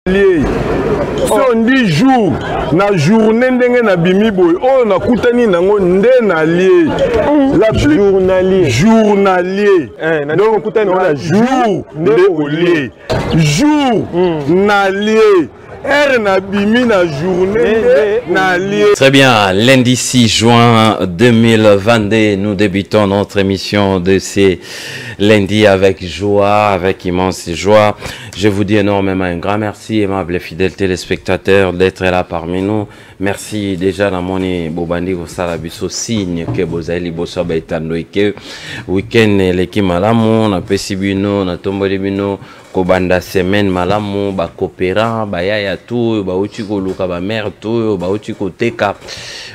Si on dit jour, na journée ndenge na bimi boy, oh na kutani nango nde na lié. La plus journalier. Donc kutani na jour nde olié. Jour na lié. Très bien, lundi 6 juin 2022, nous débutons notre émission de ces lundis avec joie, avec immense joie. Je vous dis énormément un grand merci, aimables et fidèles téléspectateurs, d'être là parmi nous. Merci déjà à mon Bobandi Gosalabiso signe que vous avez bosso baitando que week-end l'équipe malamu na pesibino na tombolibino kobanda semaine malamu ba coopérant ba yaya tout ba uti ko luka ba mère tout ba uti ko teka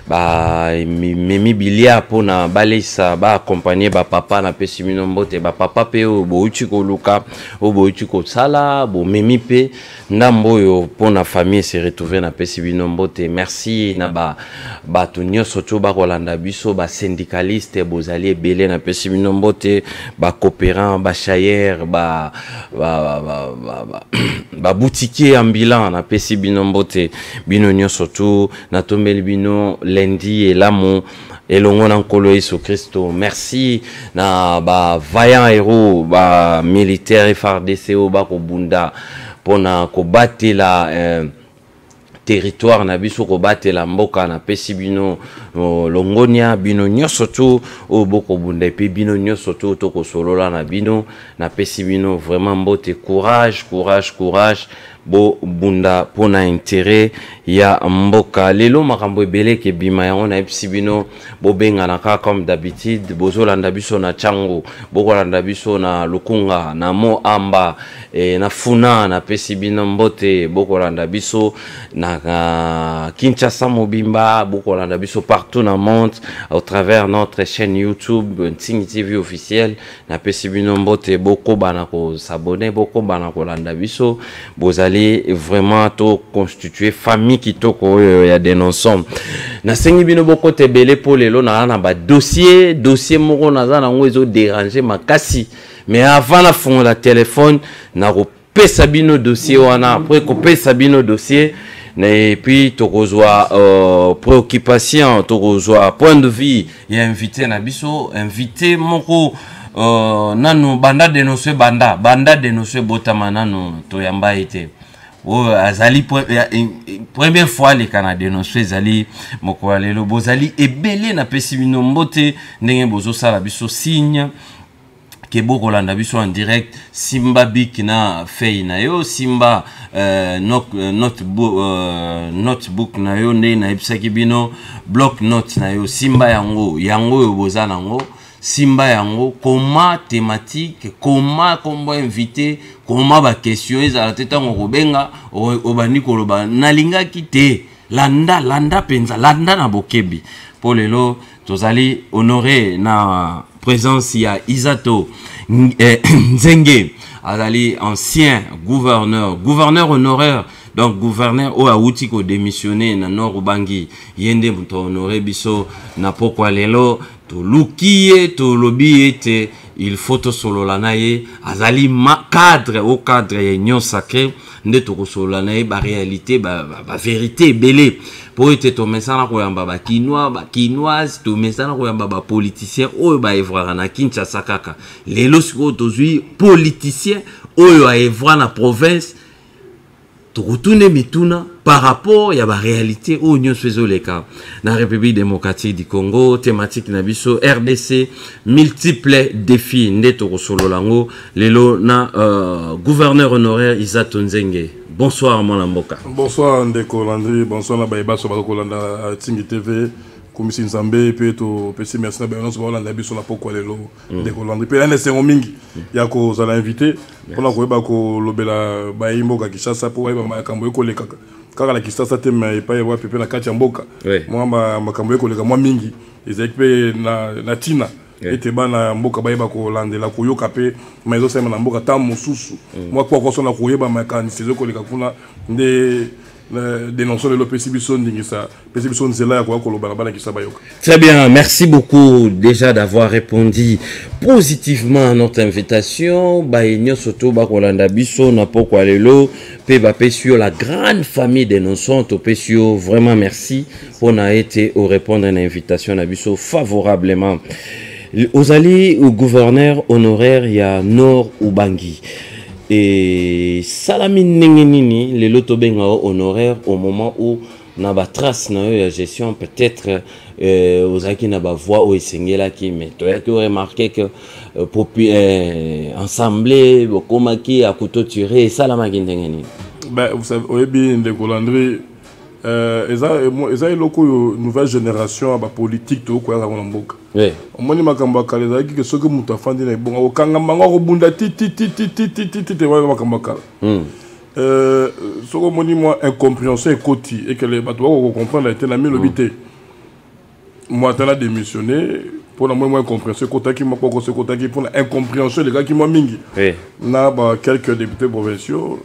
ba memi bilia pona balisa ba accompagner ba papa na pesibino mbote ba papa pe o bo uti ko luka o bo uti ko sala bo memi pe ndambo yo pona famille se retrouver na pesibino mbote. Merci na ba tunyo soto ba kolanda biso ba syndicaliste bozali belé na pesibino mbote ba coopérant ba chayer ba boutiquier ambulant na pesi bino mbote bino nyonso tu na tombeli bino lundi et l'amour elongo na nkolo Yesu Kristo. Merci na ba vaillant héros ba militaire FARDC ba ko bunda pona ko batela territoire na biso ko batela mboka na pesi bino longonia bino nyonso tu o boko bunda epi bino nyonso tu to ko solola na bino na pesi bino vraiment mbote courage bo bunda pona intérêt ya mboka lelo makambo ebele ke bima yango na pesi bino bo benga na ka comme d'habitude bozo landa biso na chango boko landa biso na lukunga na mo amba na funa na pesi bino mbote boko landa biso na Kinshasa mobimba boko landa biso partout dans le monde au travers notre chaîne YouTube Ntingi TV officiel na pesi bino mbote boko bana ko s'abonner boko bana ko landa biso bozali vraiment to constituer famille qui to ko ya dénonçons na sengi bino boko te belé pour lelo na ba dossier moko na za na ngozo déranger makasi mais avant la fond la téléphone na ko pesa bino dossier wana après ko pesa bino dossier et puis tokozwa préoccupation tokozwa point de vue ya invité na biso invité moko nanu banda dénoncer banda dénoncer botama nanu to yamba été azali première fois les Canadiens dénoncé zali moko lelo bozali ebele na pesi bino mbote ndenge bozo sala biso signe ke boko landa biso en direct simba bik na fei na yo simba notebook na yo nde na ebisaki bino block note na yo simba yango yo boza nango simba yango comment thématique comment invité comment ba question ezala tetango kobenga obani koloba nalinga kite landa penza landa na bokebi pour lelo tozali honoré na présence ya Isato Nzenge azali ancien gouverneur honoraire donc gouverneur o auti ko démissionné na Nord Ubangi yende muto honoré biso na pokwa lelo to lukiye to lobi ete il faut to solo lanaye azali cadre ya union sacrée nde to solo lanaye ba réalité ba vérité belé pour ete to mesana ko yamba ba quinoise to mesana ko yamba ba politicien oyo ba evra na Kinshasa kaka lelo siko tozui politicien oyo a evra na province to retourner mituna par rapport ya ba réalité au union swezoleka na République démocratique du Congo thématique na biso RDC multiples défis ndeto solo lango lelo na gouverneur honoraire Isato Nzenge. Bonsoir mon Mboka. Bonsoir Ndeko Landry, bonsoir na Baïba Sobako Kolanda Ntingi TV. Komisi Nzambe pe to pesi merci na balance ba Holanda biso na poko lelo Ndeko Landry pe na sengo mingi ya ko za l'invité pona ko ba ko lobela ba imboka Kinshasa po ba makambo ekoleka kaka la Kinshasa te mais pa ya pepe na kati ya mboka moi makambo ekoleka moi mingi ezaki pe na tina ete bana mboka ba ko landela ko yoka pe mais osema na mboka ta mosusu moi kwa ko so na ko yeba makanisi ekoleka kuna nde dénonçons le PCB Ndingisa, PCB Zela quoi Kolobalabana qui s'abayoka. Très bien, merci beaucoup déjà d'avoir répondu positivement à notre invitation. Baïnyo Soto Bakolanda Biso Napoko Alelo, Peba Pesio, la grande famille dénonçants au Pesio. Vraiment merci pour n'a été au répondre à l'invitation à Biso favorablement. Aux alliés au gouverneur honoraire, il y a Nord Ubangi. Et Salamine Nengenini, les lotobenga honoraires au moment où na ba trace na la gestion peut-être aux aki na ba voix au esengela ki mais tu as remarqué que ensemble comme qui a couteau tiré Salama Ndengenini. Ben vous savez au bien de Colandry eza eloko nouvelle génération ba politique to ko ya na mboka. Oui. Omoni makamba kala ki que ce que muta fandi na bon okanga manga ko bunda ti wa makamba kala. Soko moni moi incompréhension ekoti et que les bateaux ko comprendre était la milobité. Moi t'as démissionné pour la moi incompréhension kotaki mako ko se kotaki pour la incompréhension les gars qui moi mingi. Oui. Na ba quelques députés provinciaux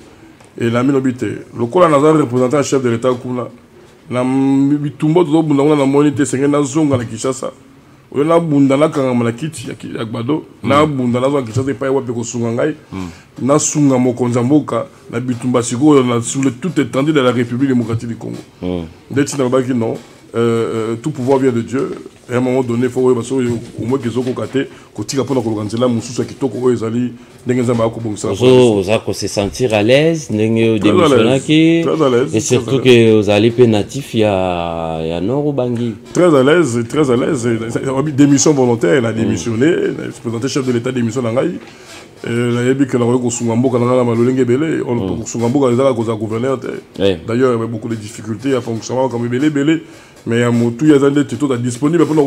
et la milobité. Le cola nazar représentant chef de l'état kuna na bitumbo zo bunda na monité senga na zonga na Kinshasa. Na bunda na kanga na kiti ya gbado na bunda na zo Kinshasa pa wapi ko sunga ngai na sunga mokonza mboka na bitumba siko na sur toute étendue de la République démocratique du Congo. Ndeti na baki non tout pouvoir vient de Dieu. Et à un moment donné, il faut au moins qu'ils ont côté côté pour organiser la moussou qui toko aux ali n'engagement ko bon ça. Vous se sentir à l'aise, n'engagement démissionner et surtout que vous allez pénatif il y a Nord Ubangi. Très à l'aise. Démission volontaire, il a démissionné, présenté chef de l'État démission ngai. La yebi que la ko sungamboka na malolenge belé, on sungamboka les ala ko gouverneur. D'ailleurs, il y avait beaucoup de difficultés à fonctionner comme belé. Mais il y a des gens disponibles pour nous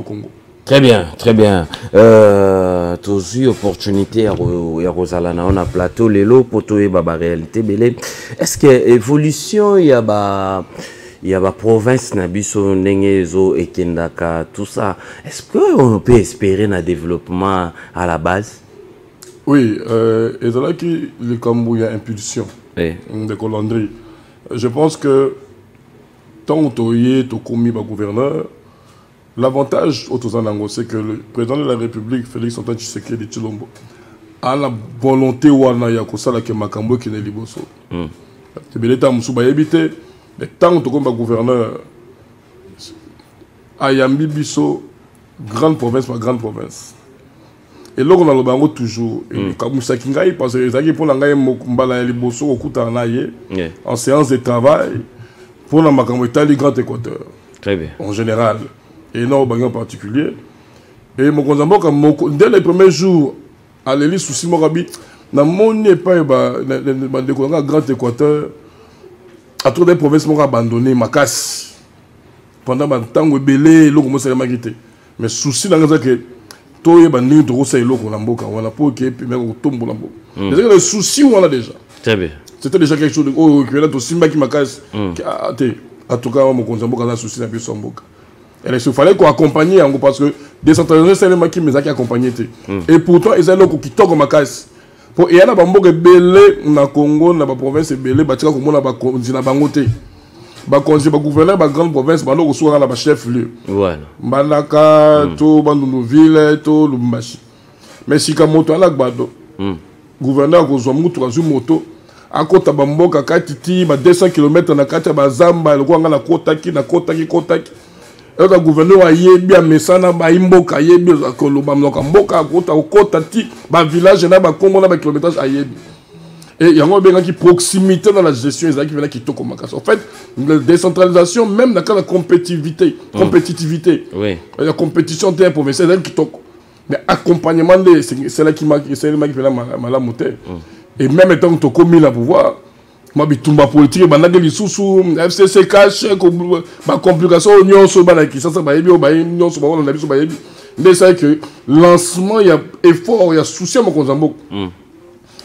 Congo. Très bien, très bien. Tous eu opportunité à Rosalana on a plateau les lots pour tout la réalité belé. Est-ce que évolution il y a province Nabiso Nengezo et Kendaka tout ça. Est-ce qu'on peut espérer un développement à la base? Oui, et là qui le Cambou il y a impulsion. De Colandry. Je pense que tant que tu es commis par gouverneur, l'avantage c'est que le président de la République, Félix Antoine Tshisekedi de Tshilombo, a la volonté que Makambo qui n'est liboso. C'est bien l'état Moussouba habité, mais tant que tu es gouverneur, Ayambi Bisso, grande province par grande province. Et là, on a le bango toujours. Comme ça, parce que pour en séance de travail, pour la Makambo Grand Équateur. Très bien. En général. Et non, en particulier. Et dès les premiers jours, à l'élite sous Simon Rabi, dans mon pas Grand Équateur, à toutes les provinces m'ont abandonné ma casse. Pendant un temps où belé, l'eau commence à m'agiter. Mais souci dans que tout est bandé de Rosa et l'eau qu'on a mboka, on a pas ok, puis même on tombe la mboka. Le souci on a déjà. Très bien. C'était déjà quelque chose de oh que là tout Simba qui m'a casse. En tout cas mon konzamboka a souci na biso mboka. Et il fallait qu'on accompagne parce que décentralisation c'est les gens qui m'ont accompagné. Et pourtant ils ont qui toque ma casse. Pour il y a na bamboka belé na Congo na ba province belé ba tika ko mona ba konzina bangote. Ba gouverneur ba grande province ba no ko na chef lieu. Voilà. Mbandaka to Bandunuville to Lubumbashi. Mais si ka moto ala gbado. Gouverneur ko zo mutu azu moto akota bamboka katiti ba 200 km na kati ba zamba le ko nga na kotaki. Et le gouverneur a yebi a mesana ba imboka yebi ko lobamloka mboka akota okota ti ba village na ba Congo na ba kilométrage a yebi. Et il y a une proximité dans la gestion qui est comme ça. En fait, la décentralisation, même dans la compétitivité, oui. La compétition des provinciales qui toque. Mais accompagnement, c'est là qui fait la malamoté. Et même étant que tu as mis le pouvoir, moi, je suis politique, je suis sous FCC cash, ma complication, union sur Banaki, ça, union sur Banaki, mais c'est que lancement, il y a effort, il y a souci à mon Konzambo.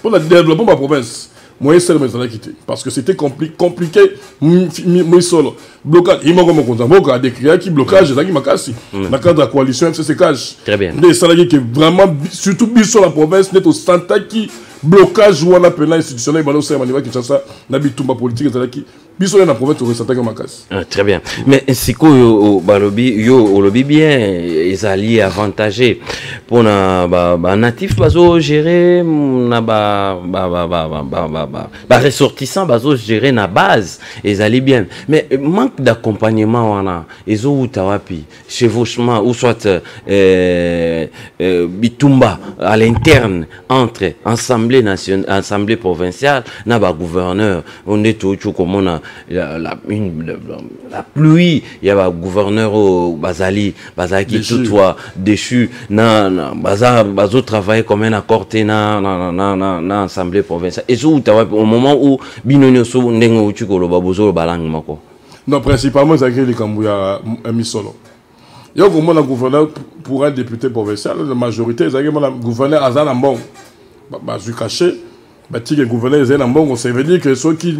Pour le développement de ma province, moyen seul mais ça l'a quitté parce que c'était compliqué moi solo blocage il m'a comme on a décrit qui blocage ça qui m'a cassé dans le cadre de la coalition FCCK très bien des salariés qui vraiment surtout sur la province n'est au Santa qui blocage ou on appelle institutionnel balo c'est maniva qui ça na bitumba politique ça qui biso na province au Santa comme casse très bien mais siko yo balobi yo olobi bien les alliés avantagés pour na ba natif bazo gérer na ba ressortissant bazo gérer na base les alliés bien mais manque d'accompagnement wana ezo utawapi chevauchement ou soit bitumba à l'interne entre assemblée nationale assemblée provinciale na ba gouverneur on est tout comme on a la pluie il y a un gouverneur au Bazali qui toutefois déchu na bazo travailler comme un accord na assemblée provinciale et au moment où binonyo so ndengo uchikolo babozo balang mako non principalement ça que les Kambouya misolo yo comme le gouverneur pour un député provincial la majorité ça que le gouverneur azana mbong ba su caché le gouverneur est un bon, ça veut dire que ceux qui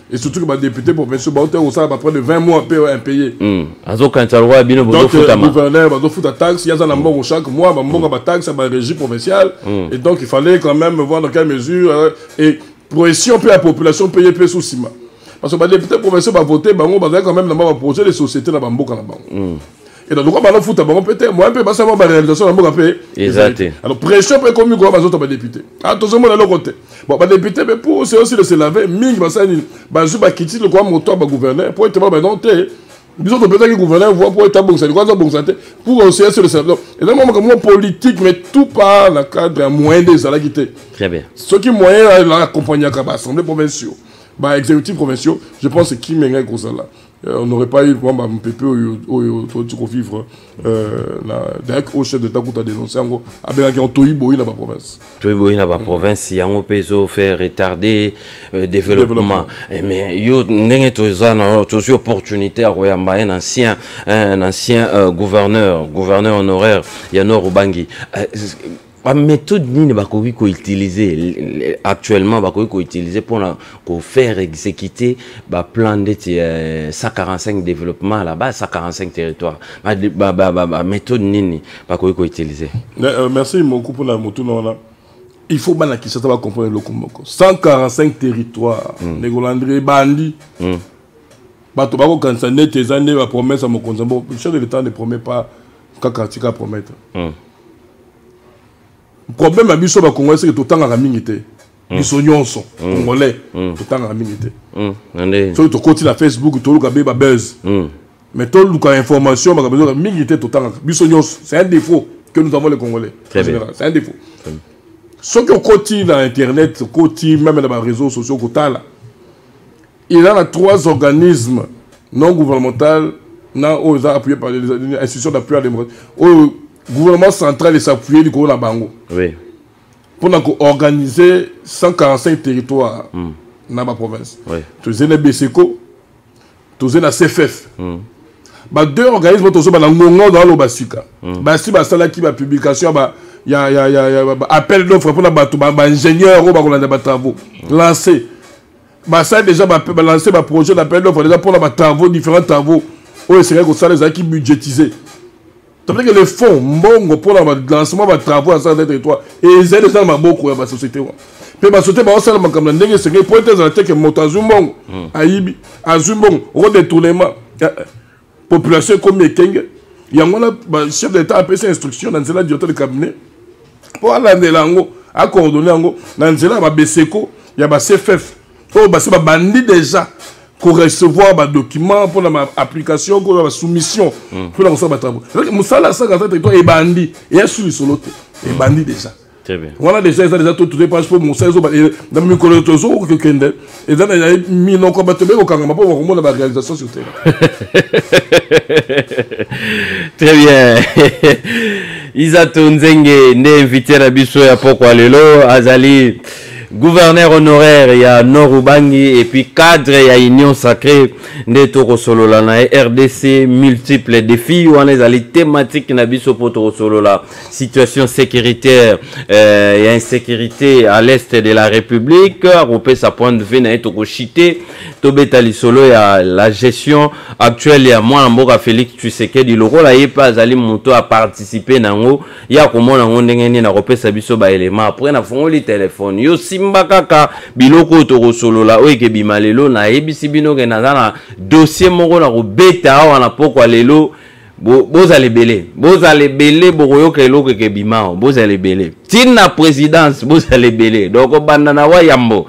et surtout que les députés provinciaux, ça va prendre 20 mois à payer. Donc, le gouverneur va faire des taxes, il y a un bon chaque mois, il y a des taxes à la régie provinciale. Et donc, il fallait quand même voir dans quelle mesure. Et pression pour la population payer plus sous ciment. Parce que les députés provinciaux vont voter, ils vont quand même dans le projet de société dans le Bamboka. Et donc, on va faire peut-être, moi, un peu, ça va la réalisation dans le pays. Exact. Alors, pression pour comme nous, on va député. Attention, on a l'autre côté. Bon, les députés, pour c'est aussi de se laver, ming, je vais quitter le moteur, gouverneur, pour être non, disons que peut-être que le gouverneur voit pour être bon, c'est quoi ça, bon santé, pour aussi sur le serveur. Et donc, moi, politique, mais tout par le cadre d'un moyen des salariés. Très bien. Ce qui est moyen, l'accompagner à l'Assemblée provinciale, exécutif provincial, je pense que qui m'aimerait comme ça là. On n'aurait pas eu un peu de vivre au chef de Takuta dénoncé avec un Toyiboyi dans la province. Toyiboyi dans la province, il y a un peu fait retarder le développement. Mais il y a une opportunité à un ancien gouverneur honoraire, Yanor Obangi. La méthode ni bakoki ko utiliser actuellement bakoki ko utiliser pour faire exécuter ba plan de 145 développement là-bas 145 territoires ba méthode ni bakoki ko utiliser. Merci beaucoup pour la moto là. Il faut bien que ça va comprendre le Komboko 145 territoires Négolandré bandi bato bako kansa net tes années va promesse à mon konzambo le chef de l'État ne promet pas kakatika promettre. Le problème à biso ba Congolais c'est que tout temps à minité. Biso nyonso Congolais tout temps à minité. So to continue la Facebook to luka ba buzz. Mais to luka information ba besoin minité tout temps biso nyonso c'est un défaut que nous avons les Congolais. C'est un défaut. Ce qui continue dans internet, continue même dans les réseaux sociaux là. Il y a 3 organismes non gouvernementaux appuyés par les institutions d'appui à la démocratie. Le gouvernement central est appuyé du Congo Bango. Oui. Pour organiser 145 territoires dans ma province. Oui. Tu as le BCCO, tu as la CFF. 2 organismes qui sont dans le Basuka. Si il y a publication, il y a appel d'offres pour les ingénieurs qui travaux lancés. Ça déjà lancé un projet d'appel d'offres pour les travaux, différents travaux. C'est que ça les qui budgétisés. C'est-à-dire que les fonds pour le lancement des travaux dans certains territoires, et ils aident dans la société. Puis la société, c'est pour être que Motazumbong, Aïbi, Azumbong, redétournement, population comme les Keng, il y a un chef d'État a fait ses instructions dans le directeur de cabinet pour aller à coordonner, dans le BCCO, il y a un CFF, c'est un bandit déjà. Pour recevoir des documents pour l'application, pour la soumission, pour la travaux. Moussala, ça, quand tu es bandit, et sur sur l'autre, et bandit déjà. Très bien. Voilà déjà toutes les pages pour Moussa, dans le micro de et dans les mis non combattus au Kangama pour voir la réalisation sur terrain. Très bien. Isato Nzenge, né invité à Bisso à Pokwalelo, Azali. gouverneur honoraire il y a Norubangi et puis cadre il y a Union Sacrée Ndetoko Solola na RDC multiples défis on est les thématiques na biso poto solola situation sécuritaire et insécurité à l'est de la République repé sa point de vue na etoko chité tobetali solo ya la gestion actuelle ya moi mboka Félix Tshisekedi loko la yepa azali moto a participer nango ya komona ngo ndenge ni na repé sa biso ba élément après na fongoli téléphone yo simba kaka biloko toko solola oyeke bimalelo na ebisi bino ke na dossier moko na kobeta wana pokwa lelo bozale belé bokoyoka eloko ke bimao bozale belé tina présidence bozale belé donc bandana wa yambo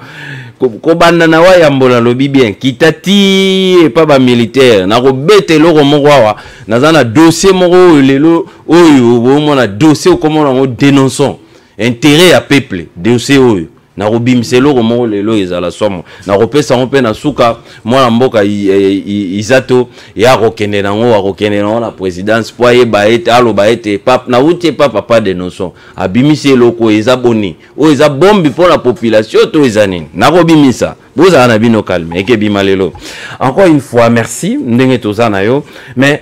kobanda wa yambo na lobi bien kitati pa ba militaire na kobeta eloko moko wa na dossier moko lelo oyo bomona dossier komona ngo dénonçant intérêt à peuple dossier oyo na robimselo ko lelo ezala somo na kopesa mpe na suka mwana mboka izato ya kokende nango akokende nango na présidence po yeba ete aloba ete pape na utie papa de noson abimiselo ko ezaboni o ezabombi pour la population to ezanini na kobimisa boza na bino calme eke bimalelo encore une fois merci ndenge tozana yo mais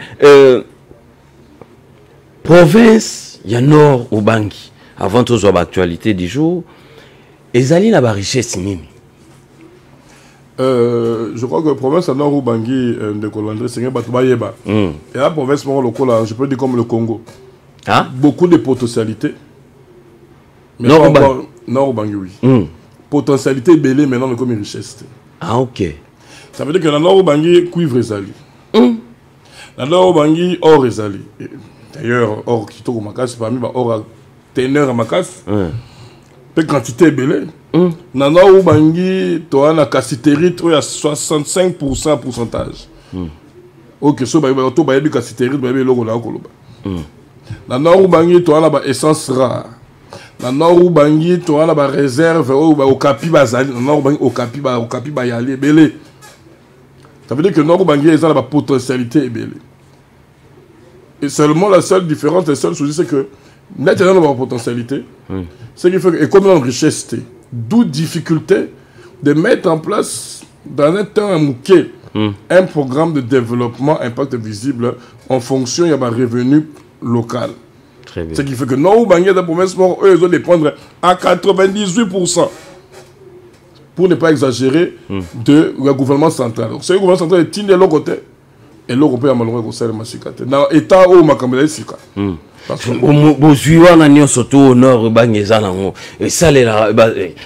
province ya nord Ubangi avant tout sur l'actualité du jour. Ezali na ba richesse nini? Je crois que la province à Nord Ubangi de Colandré, c'est un Batoubayeba. Et la province, je peux dire comme le Congo. Hein? Beaucoup de potentialités. Nord Ubangi, oui. Potentialité belée maintenant comme une richesse. Ah, ok. Ça veut dire que dans Nord Ubangi, cuivre ezali. Dans Nord Ubangi, or ezali. D'ailleurs, or qui tourne au Makas, parmi or à teneur à Makas. Quantité belée. Dans Nord Ubangi, tu as la cassitérite à 65% pourcentage. Ok, so tu as la cassitérite, tu as dans Nord Ubangi, tu as la essence rare. Dans Nord Ubangi, tu as la réserve au Kapi Bazali. Dans Nord Ubangi, au Kapi Bayali, belé. Ça veut dire que Nord Ubangi, ils ont la potentialité belée. Et seulement la seule différence, la seule chose, c'est que maintenant, on a la potentialité. Ce qui fait que, et comme une richesse, d'où difficulté de mettre en place, dans un temps mouqué, un programme de développement impact visible en fonction de revenu local. Très bien. Ce qui fait que non, Ubangi, la promesse, eux, ils ont dépendre à 98%. Pour ne pas exagérer, de le gouvernement central. Donc, c'est le gouvernement central qui est de l'autre côté. Et l'Européen a malheureusement conseillé le Machikate. Dans l'État où Makamela est Sika. Bozuiwana nyo surtout au nord Ubangi zanango. Et ça les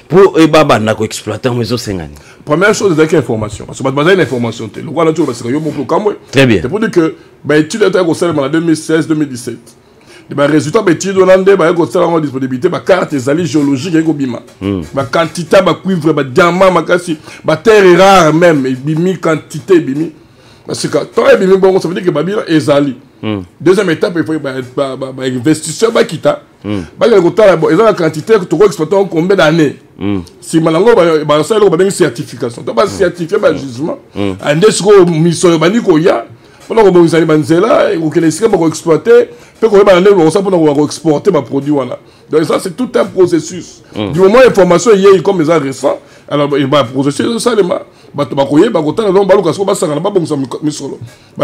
pour baba na ko exploiter mais osengani. Première chose c'est l'information. Parce que baza une information te. Le roi nature parce que yo beaucoup kamwe. Très bien. C'est pour dire que ba étude état conseillé en 2016-2017. Les résultats ba étude hollandais ba conseillé en disponibilité ba carte ezali géologique eko bima. Ba quantité ba cuivre ba diamant makasi ba terre rare même bimi quantité bimi. Parce que quand il y a bon, ça veut dire que Babila est zali. Deuxième étape, il faut que l'investisseur va quitter. Ils ont la quantité que tu vas exploiter en combien d'années. Si Malango va une certification, tu vas certifier le jugement. Un desco mission banikoya, pendant que vous allez banzela, ou que les systèmes vont exploiter, puis qu'on va aller exporter ma produit. Donc ça c'est tout un processus. Du moment où l'information est comme les récents, alors il va processer ça les mains.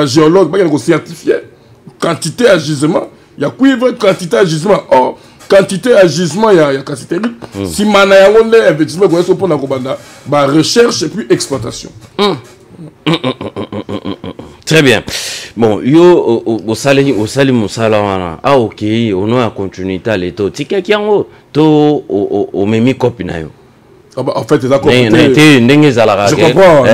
Géologue, il certifié quantité à gisement, il y a cuivre, quantité à gisement. Or, quantité à gisement, il y a quantité. Si on a un investissement, il y a recherche et puis exploitation. Très bien. Bon, yo au sali musala wana. Ah ok, on a continuité à l'état. Tika kiango to au memi copie na yo. En fait, c'est d'accord. Je comprends.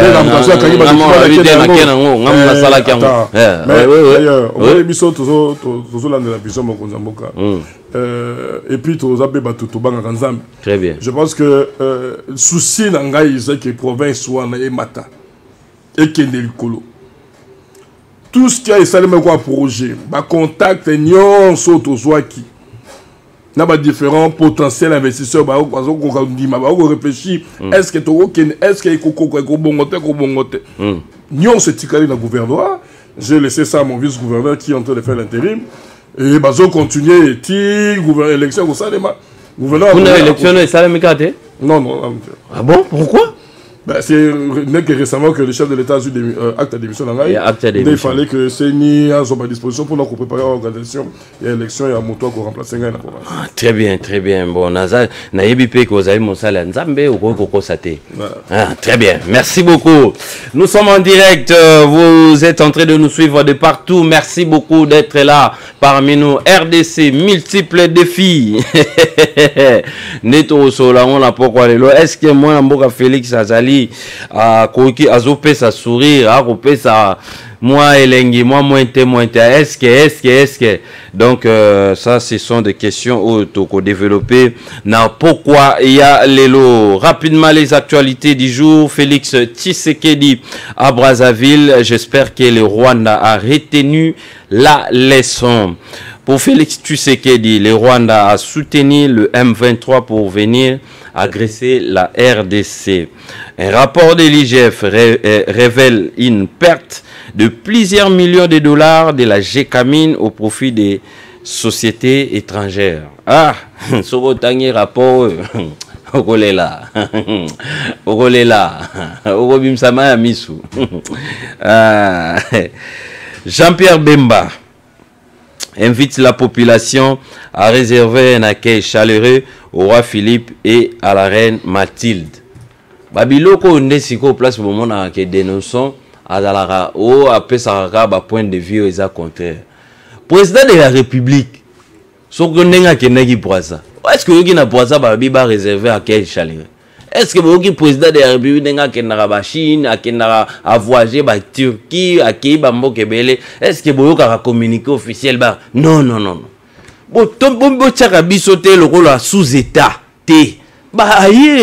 Et puis, très bien. Je pense que le souci c'est que la province soit mata et qu'il y ait tout ce qui a été un projet, contact, union, qui n'a pas différents potentiels investisseurs réfléchir est-ce que nous se ticali dans le gouvernement. J'ai laissé ça à mon vice-gouverneur qui est en train de faire l'intérim et continuer l'élection au Salema. Vous avez élection au Salema. Non, non. Ah bon? Pourquoi? Ben, c'est que récemment que le chef de l'État a eu acte d'émission. Il fallait que CENI soit à disposition pour nous préparer l'organisation et l'élection et à mon tour pour remplacer la province. Très bien, très bien. Bon, très bien. Merci beaucoup. Nous sommes en direct. Vous êtes en train de nous suivre de partout. Merci beaucoup d'être là parmi nous. RDC, multiples défis. Neto Sola, on a pourquoi les lois. Est-ce que moi, Mboka Félix Azali, à Azopé sa sourire, à Kopé sa moi Elengi, moi moins est-ce que donc ça ce sont des questions où tu développer na pourquoi il y a les lots rapidement les actualités du jour. Félix Tshisekedi à Brazzaville, j'espère que le Rwanda a retenu la leçon. Pour Félix Tshisekedi, le Rwanda a soutenu le M23 pour venir agresser la RDC. Un rapport de l'IGF révèle une perte de plusieurs millions de dollars de la GCAMIN au profit des sociétés étrangères. Ah, ce rapport, Jean-Pierre Bemba invite la population à réserver un accueil chaleureux au roi Philippe et à la reine Mathilde. Babiloko ndesiko place au moment où que dénonçons à la ou après ça point de vue est contraire. Président de la République, ce que n'enga kenagi pour ça. Est-ce que vous n'a pour ça ba réserver accueil chaleureux? Est-ce que vous président de la République n'enga kenara ba Chine, kenara à voyager ba Turquie, accueillir ba Mbokebele? Est-ce que vous ka communiquer officiel ba? Non. Bon, tombo tchaka bisoté le rôle sous-état té. Bah aïe,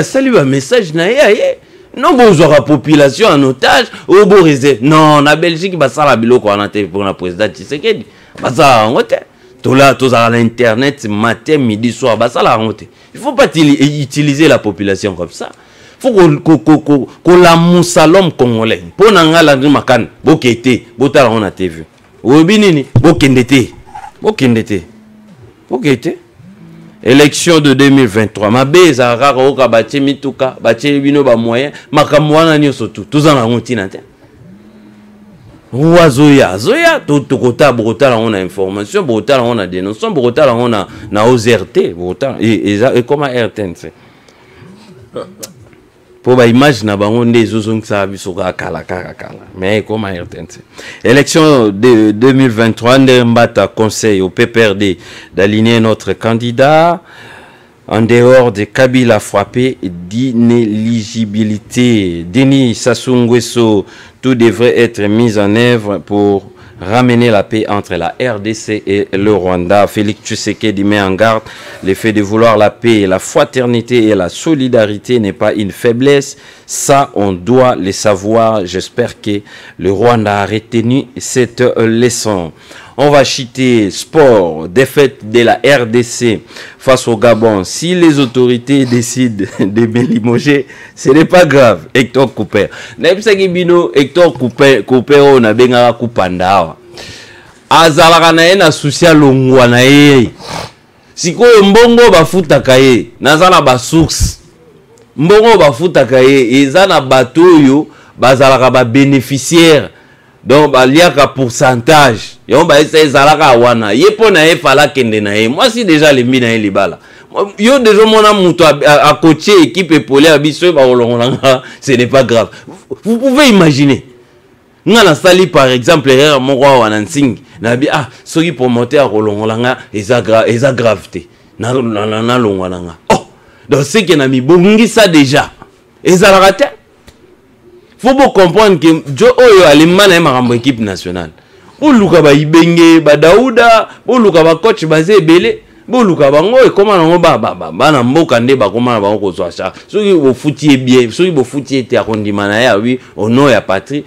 salut un message na aïe. Non bonjour la population en otage au beau réserve. Non, na Belgique bah ça la biloko on a pour la président Tshisekedi. Bah ça on était. Tout là tous à l'internet matin midi soir bah ça la honte. Il faut pas utiliser la population comme ça. Faut qu'on la moussalom congolais. Pour nanga la makan bokete botala on a TV. Obinini bokendete. Élection de 2023. Ma beza rara oka bache mituka, bache bino ba moyen, makamwana nyoso tout en routine. Zoya, tout kota brota on a information, brota on a dénonciation, brota on a na OZRT, brota et comment RTNC. Pour ba image na bango ndezo zonga bisoka kala. Mais comment RTNC. Élection de 2023, Ndembata conseil au PPRD d'aligner notre candidat en dehors de Kabila frappé d'inéligibilité. Denis Sassou Nguesso, tout devrait être mis en œuvre pour ramener la paix entre la RDC et le Rwanda. Félix Tshisekedi met en garde: le fait de vouloir la paix, la fraternité et la solidarité n'est pas une faiblesse. Ça, on doit le savoir. J'espère que le Rwanda a retenu cette leçon. On va chiter sport, défaite de la RDC face au Gabon. Si les autorités décident de me limoger, ce n'est pas grave. Hector Couper. Hector Couper, on a bien Kupanda. Azalaka na na social longwa na ye. Sikoyo mbongo bafuta kaye, nazana ba source. Mbongo bafuta kaye, ezana batoyo bazalaka ba bénéficiaire. Donc baliaka pourcentage. Yo ba esa ezalaka wana. Ye pona ye fala kende na ye. Moi si déjà les mina ye libala. Yo déjà mona muto à coacher équipe épaulée à biso ba olongolanga, ce n'est pas grave. Vous pouvez imaginer. Ngana sali par exemple erreur mon roi wanansing na bi soki promoteur olongolanga eza gravité. Na longolanga. Oh, donc c'est que na mi bongi ça déjà. Ezalaka te. Faut bien comprendre que Joe Oyo alimana makambo équipe nationale. Oluka ba ibenge ba Daouda, oluka ba coach basé belé, oluka bango et comment on ba na mboka nde ba comment ba ko so cha. Soki bo futi bien, soki bo futi était arrondimana ya oui, au nom ya patrie,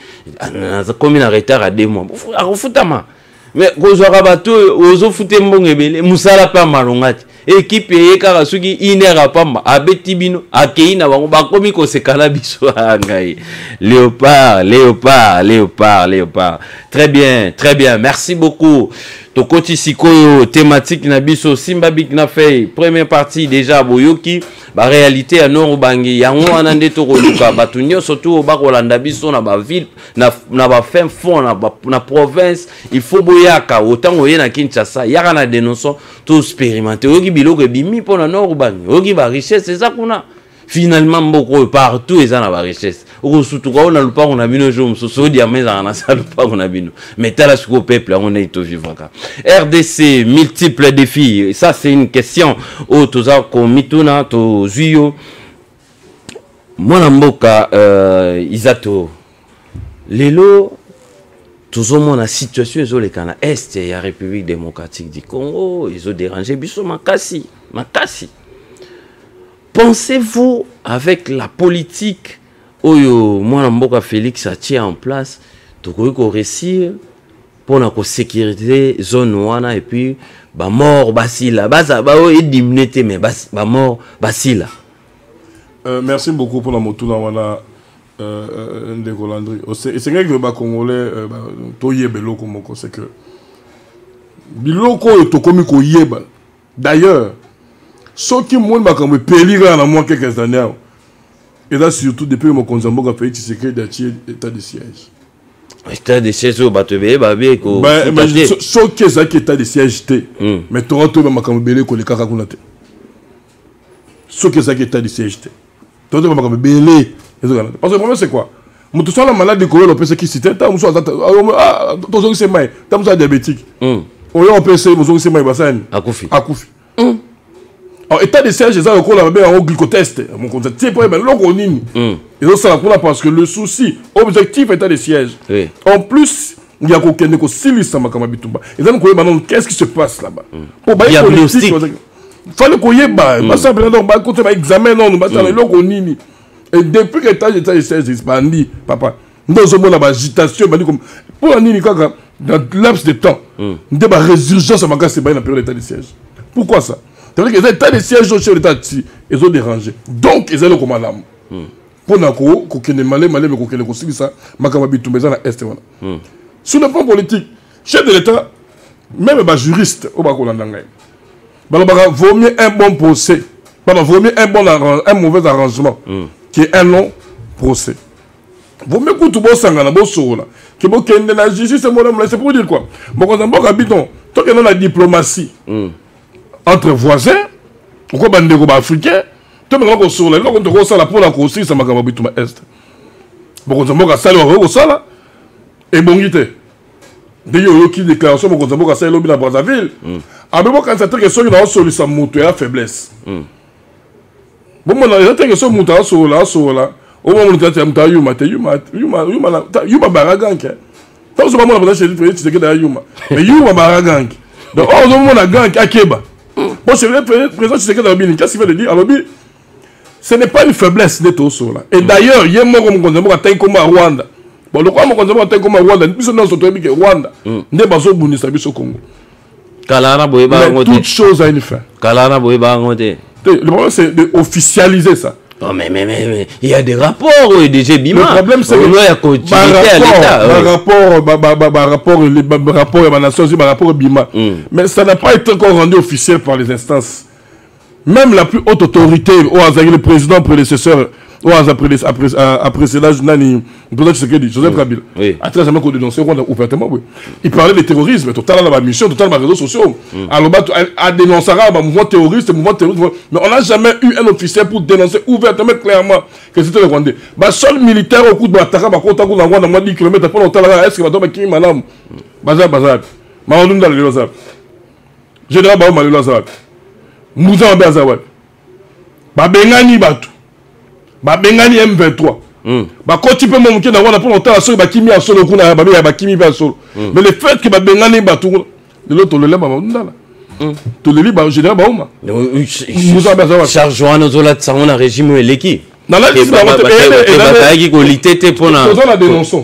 comme na retard à 2 mois. A refutama. Mais ko zo ka bato ozo futi mbongo belé, musala pa malongati. équipe ye kaka soki inera pamba abeti bino akei na bango bakomi kosekana biso ngai léopard. Très bien, merci beaucoup. Tokoti sikoyo thématique na biso Simba Big na fait première partie déjà boyoki ba réalité à nord bangi yango wana nde to koluka batunyo surtout ba kolanda biso na ba ville na ba fin fond na province il faut boyaka autant oye na Kinshasa yaka na dénonçant tout expérimenter oki biloko bimi pona nord bangi oki ba richesse c'est ça kuna finalement beaucoup partout ils ont la richesse au surtout quand on a le pas on a vu nos jours so dia mais on a ça le pas on a vu nous mais tel le peuple on est tout vivant RDC multiples défis ça c'est une question au toza ko mituna to zuyo mwana mboka izato lelo toujours la situation ezolekana est ya République démocratique du Congo ils ont dérangé biso makasi. Pensez-vous, avec la politique où Mwana Félix a tient en place, tu peux réussir pour la sécurité zone wana et puis ba mort basila, baza ba indemnité mais ba mort basila. Merci beaucoup pour la moto wana Ndeko Landry. C'est vrai que ba congolais to yebelo comme c'est que biloko to komi ko yeba. D'ailleurs ce qui m'a dit que quelques années, et là surtout depuis mon Konzambo a fait secret d'état de siège. État de siège au Batebe, ce qui est état de siège, mais tu as trouvé ma camébélé que les caraconates. Ce qui est état de siège, tu as trouvé ma camébélé. Parce que le problème c'est quoi? Mon tout ça la malade de Corée, on peut se quitter. Tu as un c'est maï, tu as un diabétique. On peut se dire c'est maï bassin. Akoufi. Alors, état de siège, ils ont un glycotest. Mon conseil, c'est pour eux, ils ont ça parce que le souci, objectif état de siège. Oui. En plus, il y a quelqu'un qui s'illustre à Makamabituba. Ils ont dit, qu'est-ce qui se passe là-bas? Pour diagnostic. Il fallait qu'on y ait un examen, et depuis que l'état de siège, ils ont dit, papa, nous avons une agitation, pour un dans le laps de temps, nous avons une résurgence à la période d'état de siège. Pourquoi ça? C'est-à-dire que les états de siège au chef de l'État, ils ont dérangé. Donc, ils ont le commandant. Pour nous, qu'on ait malé, mais qu'on ait construit ça, Makamabitou, mais ça, est. Sur le plan politique, chef de l'État, même les juristes, au Bakolandangay, vaut mieux un bon procès, vaut mieux un mauvais arrangement, qui est un long procès. Vaut mieux que tout le monde s'engage, que vous ayez la justice, c'est pour dire quoi? Bon, quand on habite, tant qu'il y a la diplomatie, entre voisins, on a des africains, tout le monde est sur les gens, on a pour la construire, ça m'a dit que est. Bon, on a salé au sala, et bon, il était. D'ailleurs, il y a une déclaration, on a salé au Brazzaville. Alors, quand c'est une question, il y a une solution moto à faiblesse. Bon, on a une question moto à sur là, au moment où on a Yuma Baragank. Tant que je ne sais pas Yuma. Mais Yuma Baragank. Donc, on a gang à Keba. Bon, c'est le président qui qu'est-ce qu'il veut dire? Alors, ce n'est pas une faiblesse de tout cela. Et d'ailleurs, il y a un moment comme Rwanda. Bon, le quoi, comme Rwanda, nous sommes dans Rwanda. Nous sommes au Congo. Mais toute chose a une fin. Le problème, c'est d'officialiser ça. Oh, mais il y a des rapports, des Bima. Le problème, c'est que rapport Bima. Mais ça n'a pas été encore rendu officiel par les instances. Même la plus haute autorité, le président prédécesseur, après cela, Joseph Kabila, a très jamais dénoncé ouvertement. Il parlait de terrorisme, totalement la mission, totalement les réseaux sociaux. Alors, a dénoncé un mouvement terroriste, mais on n'a jamais eu un officiel pour dénoncer ouvertement, clairement, que c'était le Rwandais. Seul militaire au coup de l'attaque, à côté de Rwanda, 10 km, pour longtemps, est-ce qu'il va tomber qui, madame? Bazar, Mamadou dans le Lozab. Général Baou Malilozab. Mouza Bazawad. Bengani Batu. Bengani M23. Quand tu peux monter dans le pour longtemps, Bakimi a solo, Bakimi a solo. Mais le fait que Bengani Batu, de l'autre, le lait, tu le lis, général Baouma. Chargeant nos zolat, ça on a régime et l'équipe. Dans la liste,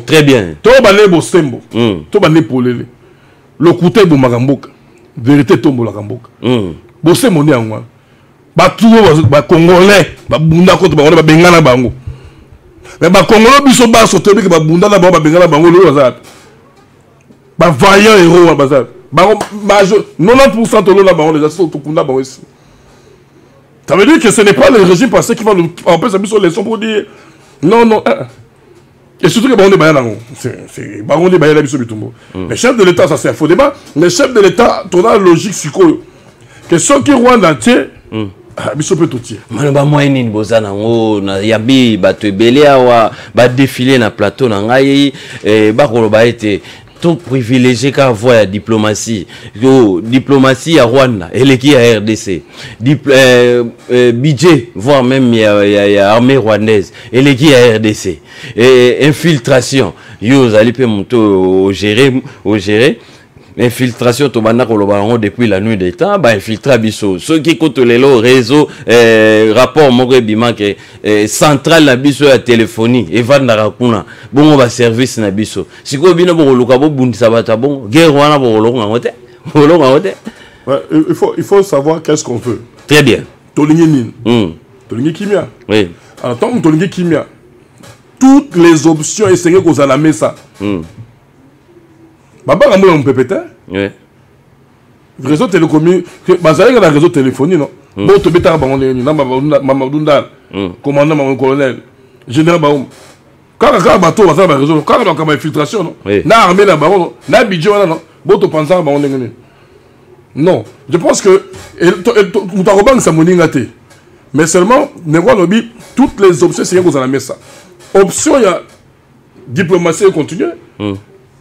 très bien. Tobane Bosembo. Tobane Polele. Le côté de Maramboka. Vérité tombe la Ramboka. bosse moni yango batu ba congolais ba bunda ko to ba bengana bango mais ba congolais biso ba soto bi ba bunda na ba bengana bango lo za ba vaillant héros ba za ba 90% de l'eau là ba on les a surtout kunda ba aussi. Ça veut dire que ce n'est pas le régime passé qui va nous empêcher de les leçons pour dire non, non. Et surtout que Baronde Bayanango, c'est Baronde Bayana Bisso Bitumbo. Les chefs de l'État, ça c'est un faux débat. Les chefs de l'État, ton la logique, c'est que ceux qui Rwanda entier, Bisso peut tout tirer. Manoba moyenne bozana ngo na yabi bato ebele awa ba défiler na plateau na ngai ba koloba été tout privilégié qu'à avoir la diplomatie. Diplomatie à Rwanda, et qui à RDC. Budget, voire même il y a armée rwandaise, et qui à RDC. Et infiltration, vous allez monter au gérer. Infiltration, depuis la nuit des temps, bah infiltrer biso. Ceux qui comptent les lots, réseau, rapport, que central na biso à téléphonie, et va na rakuna, bon on va service na biso. Si quoi bien bon le cabo bundi sabata bon, guerre wana bon il faut savoir qu'est-ce qu'on veut. Très bien. Tolingi Tolingi Kimia. Oui. Alors tant que Tolingi Kimia, toutes les options essayer qu'on a la messa. Baba Rambo on peut péter. Oui. Réseau télécommunique, basé dans le réseau téléphonique non. Bon to beta ba on est Mamadou Ndal, commandant mon colonel, général Baoum. Quand bateau dans le réseau, quand on a infiltration non. Na armée là baron, na budget non. Bon to penser ba on est non, je pense que Moutaroban ça moningate. Mais seulement Negwalobi toutes les options c'est qu'on a la messe ça. Option il y a diplomatie continue.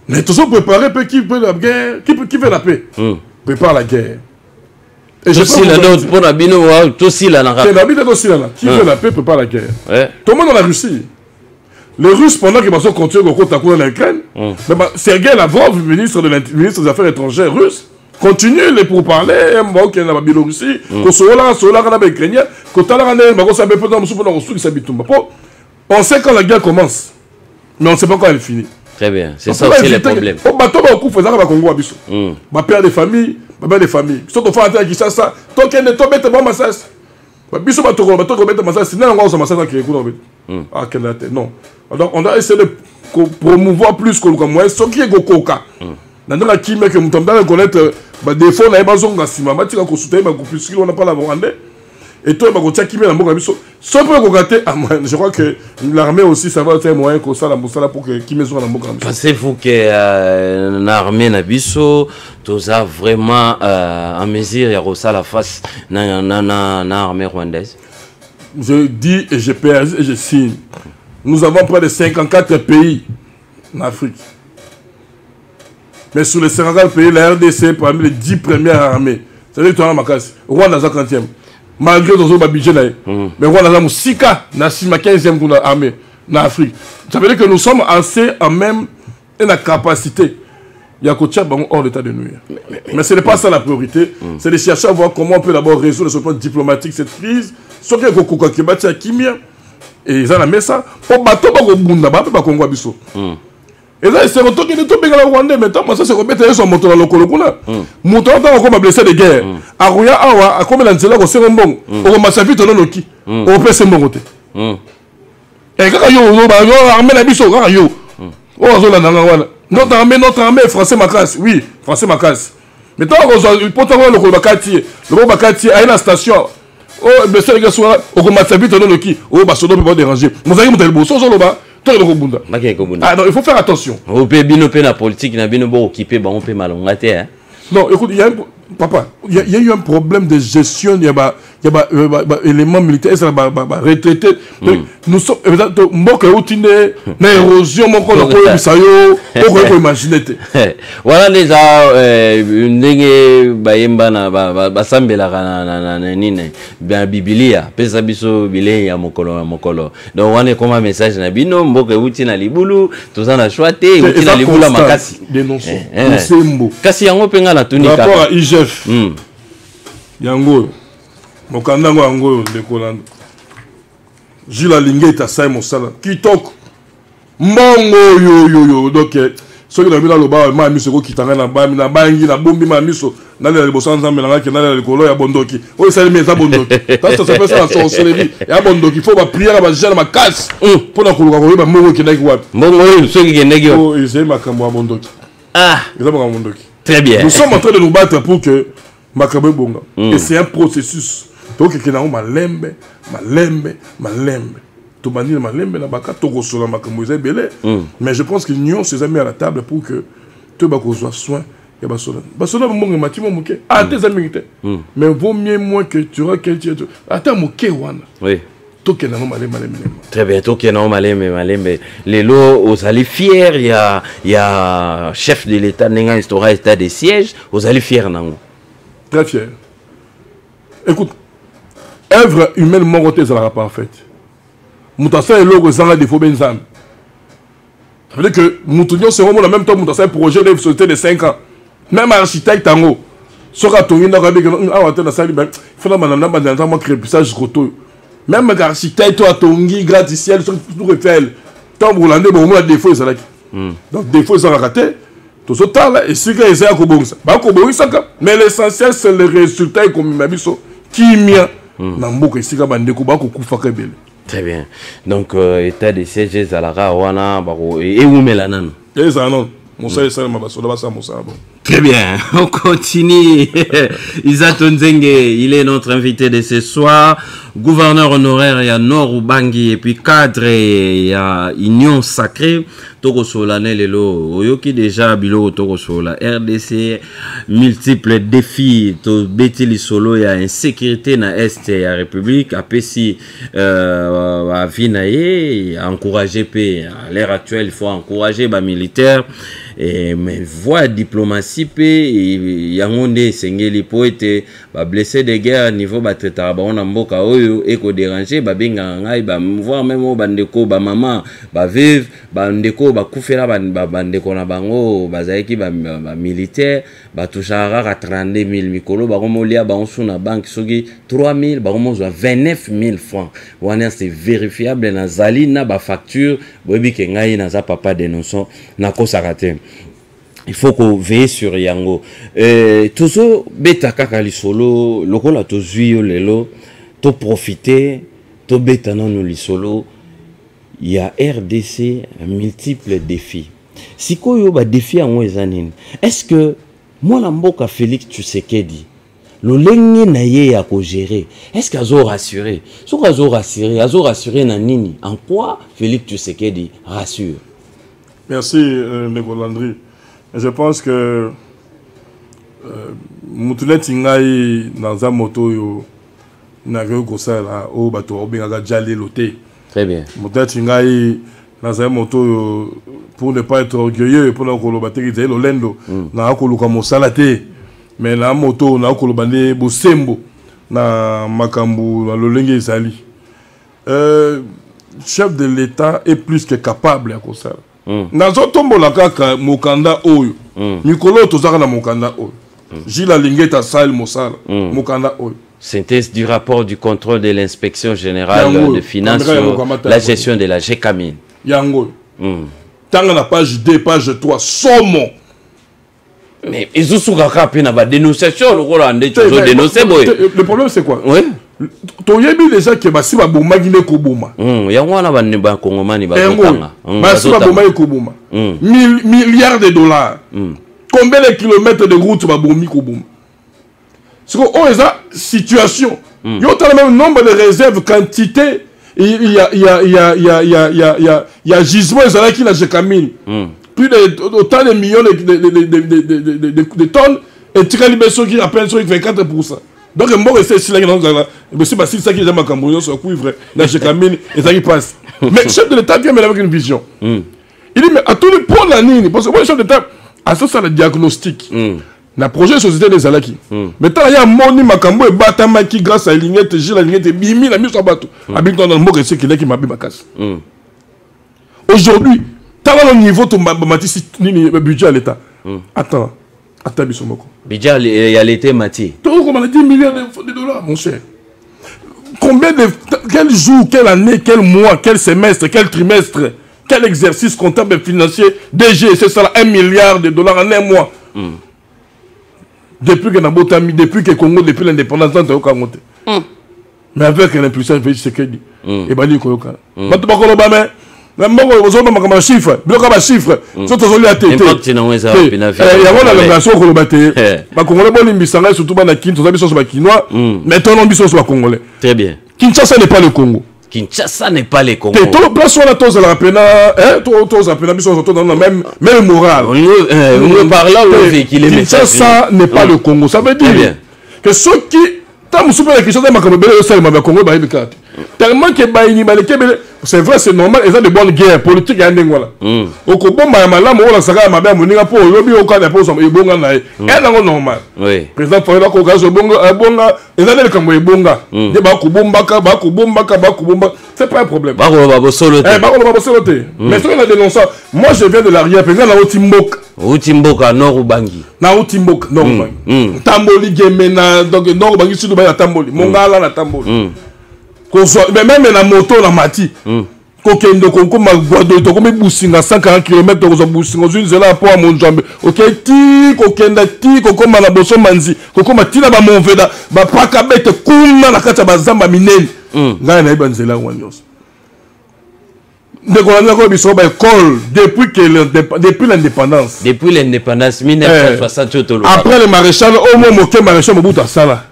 Mais tous sont préparés, qui veut la guerre, qui veut la paix, prépare la guerre. Et je sais la note pour la bino, tout aussi la narration. C'est la bino aussi là. Qui veut la paix, prépare la guerre. Tout le monde dans la Russie. Les Russes, pendant qu'ils vont continuer au côté de l'Ukraine, Sergei Lavrov, ministre des Affaires étrangères russe, continue les pourparlers, qui est dans la Biélorussie, on sait quand la guerre commence, mais on ne sait pas quand elle finit. Très bien, c'est ça aussi le problème. Au bateau, on fait ça au Congo. Ma père de famille, ma mère de famille. Si on fait un qui ça, tant qu'elle ne tombe pas bon massage. Biso bateau ko mettre massage, sinon on va massage qui est ah quelle tête non. Donc on a essayé de promouvoir plus que le moyen ce qui est coca. Dans la qui met que nous tombe dans connaître des fois na ba zonga sima ba tika ko soutenir ba plus on n'a pas la rwandais. Et toi, je crois que l'armée aussi, ça va être un moyen pour que Kimé soit dans le Pensez-vous que l'armée Nabiso, tu as vraiment en mesure de la face dans l'armée rwandaise? Je dis et je perds et je signe. Nous avons près de 54 pays en Afrique. Mais sur les 54 pays, la RDC est parmi les 10 premières armées. C'est-à-dire que tu as ma casse. Rwanda, c'est la 50e. Malgré ton budget, mais voilà, nous Sika, nous sommes 15e armée en Afrique. Ça veut dire que nous sommes assez en même la capacité. Il y a qu'au hors d'état de nuire. Mais ce n'est pas ça la priorité. C'est de chercher à voir comment on peut d'abord résoudre sur le plan diplomatique cette crise. Sauf qu'il y a Koko qui bâtit à Kimia. Et ils ont mis ça. Pour bateau, pas Congo Abisso. Et là, c'est retour qui est tout bien Rwandais. Maintenant, ça se remet sur moto dans le Kolokuna. Moto dans comme blessé de guerre. Arouya Awa, a comme l'anzela au second bon. Au Massafi, ton noki. Au PC Mongote. Et quand yo, armée la biso, yo. Oh, notre armée, français Makas. Oui, français Makas. Maintenant, il peut avoir le Kolokati. Le Kolokati a une station. Oh, mais c'est le gars soit au Massafi, ton noki. Oh, bah, ça ne peut pas déranger. Vous avez monté le beau, sans là-bas. Ah non, il faut faire attention. On peut bien la politique, on peut occuper, on peut mal. Non, écoute, il y a eu un problème de gestion, il y a des éléments militaires, ça va retraité. Nous sommes, l'érosion, on peut imaginer. Voilà déjà, bien Biblia, pesa biso bilei ya mokolo. Donc on est comme un message na bino mboka uti na libulu, tozana chwate uti na libula makasi. Dénonçons. Kasi yango penga na tunika. Rapport à IGF. Yango. Mokandango yango de Kolanda. Gila Lingeta Sai Mosala. Kitoko. Mbongo yo. Donc Ceux qui ont vu dans le bas, ma miso qui t'en na ba na bangi na bombi ma miso na le bosan nzambe na ki na le kolo ya bondoki. O ça les za bondoki. Ça se fait ça en sorcellerie. Ya bondoki faut ba prière ba jana ma casse. Pour na koluka ko ba mongo ki na ki wat. Mongo ceux qui ndeki wat. Oh, c'est makambo ya bondoki. Ah, ils ont bondoki. Très bien. Nous sommes en train de nous battre pour que makambo bonga. Et c'est un processus. Donc que na malembe. Tout banir malembe na baka to kosola makambo za belé. Mais je pense qu'ils ont ses amis à la table pour que tout bako soit soin ya basola. Basola mbongo matimo muke. Ah tes amis te. Mais vaut mieux moins que tu auras quelqu'un. Attends muke wana. Oui. Tout que na malembe. Très bien, tout que na malembe. Les lots aux allez fiers, il y a chef de l'état n'enga histoire état de siège, aux allez fiers nango. Très fier. Écoute, œuvre humaine morotée ça la parfaite. Moutassa est logo sans défaut benzam. Ça veut dire que Moutounion c'est vraiment en même temps Moutassa un projet de société de 5 ans. Même architecte tango. Soka tongi na rabi que ah on a sali ben faut na banana banana moi crépissage koto. Même architecte toi tongi gratte-ciel sur tout refait. Tant Hollande bon moi défaut ça là. Donc défaut ça raté. Tout ce temps là et si que essayer ko bonsa. Ba ko bo ça mais l'essentiel c'est le résultat comme mabiso qui mien na mboka ici ka bande ko ba ko kufa ka bele. Très bien. Donc, état de siège, Zalara, Wana, et où Mélanan? Très bien. On continue. Isa Tonzenge, il est notre invité de ce soir. Gouverneur honoraire, il y a Nord Ubangi, et puis cadre, il y a Union Sacrée. Togo Solane Lelo, Oyoki déjà Bilo Togo Sola, RDC, multiples défis, to Betili Solo, il y a insécurité na Est et la République, APC, à Vinaye, encourager paix. À l'ère actuelle, il faut encourager les militaires. Mais voie diplomatie il y a un monde sengeli poète blessé de guerre niveau bateta on a mboka oyo eko déranger benga ngai voir même bandeko maman vive bandeko kufela bandeko na bango bazaki militaire touchara 32 000 mikolo bakomolia banso na banque soki 3 000 bakomozo 29 000 francs wana c'est vérifiable na zali na ba facture boyebi ke ngai na za papa dénonçant na kosakate. Il faut qu'on veille sur Yango. Toujours beta kaka lisolo, lokola to zuyo lelo, to profiter, to beta non lisolo. Il y a RDC multiples défis. Si koyo ba défi en wezanin. Est-ce que moi la mboka Félix Tshisekedi le lengi na ye ya ko gérer. Est-ce qu'azo rassuré? So azo rassuré na nini? En quoi Félix Tshisekedi rassure? Merci Nego Landry. Je pense que Moutounet Tingaï dans un moto yo n'a que ça là au bateau au bien jalé loté. Très bien. Moutounet Tingaï dans un moto yo, pour ne pas être orgueilleux pour la colobater qui est l'olendo na koluka mosalate mais na moto na kolobande bosembo na makambu na lolenge sali. Chef de l'État est plus que capable à ça. Nazo tombo la kaka mokanda oyo mikolo tozaka na mokanda oyo Gila Lingeta Sal Mosala mokanda oyo. Synthèse du rapport du contrôle de l'inspection générale de finances sur la gestion de la GECAMIN. Yango. Tanga na page 2 page 3 somo. Mais ils ont souvent une dénonciation le problème c'est quoi? Oui. Toyebi déjà que basi ba bomba gine ko boma. Yango na ba kongomani ba tanga. Basi ba bomba ko boma. Milliards de dollars. Combien de kilomètres de route ba bombi ko boma? C'est que on esa situation. Yo le même nombre de réserves quantité il y a gisement qui la Jekamine. Plus de autant de millions de tonnes et Tiralibeso qui a peine sur 24%. Donc, moi, c'est si là, mais c'est pas si ça qui est dans ma Cameroun, sur couvre, la Jekamine, et ça qui passe. Mais le chef de l'État vient avec une vision. Il dit, mais à tout le point de la ligne, parce que moi, le chef de l'État, à ça, c'est le diagnostic. Le projet de société des Alaki. Maintenant, il y a un moni Makambo et Batamaki grâce à Lignette, Gilles, la Lignette, Bimi, la mise à bateau. Habitant dans le mot, c'est qu'il est qui m'a mis ma casse. Aujourd'hui, tu as le niveau de budget à l'État. Attends, Bisomoko. Budget à l'État, Mati. Tu as combien 10 millions de dollars, mon cher. Combien de. Quel jour, quelle année, quel mois, quel semestre, quel trimestre Quel exercice comptable et financier DG, c'est ça, 1 milliard de dollars en un mois. Depuis que Nabotami, depuis que Congo, depuis l'indépendance, mais avec l'impulsion de Tshisekedi. Et Bali Koyoka. Maintenant, chiffre, chiffre. Surtout sur la TT. Il y a la nation congolais. Les Congolais sont surtout dans la Kinshasa, sont les Kinois. Maintenant, ils sont les Congolais. Très bien. Kinshasa n'est pas le Congo. Kinshasa n'est pas les Congo. Tout le place où on a tous la peine, tous la peine, ils sont dans le même moral. On parle là où Kinshasa n'est pas le Congo. Ça veut dire que ceux qui tellement que c'est vrai, c'est normal, ils ont de bonnes guerres politiques. Au Koboma, madame, on a saga, madame, on a pas eu aucun impôt sur les bongas. C'est normal. Président Fayola, ils ont des Cambouis bonga. Des Bakubombaka, c'est pas un problème. Mais ce qu'on a dénoncé, moi je viens de l'arrière-pays, là, au Timbok. Utimboka Norubangi. Na Utimboka Norubangi. Tamboli Gemena, donc Norubangi sud na Tamboli. Mongala na Tamboli. Mais même na moto na Mati. Kokendo kokoma Guado to komi businga 140 km ko businga zunzela po Monjambe. OK ti kokenda ti kokoma na boso manzi. Kokoma ti na ba monveda ba paka bete kuma na kata bazamba minene. Ngana na ibanzela wanyos. Depuis l'indépendance. Depuis l'indépendance, 1960. Après le maréchal, au moins moqué maréchal Mobutu Sala.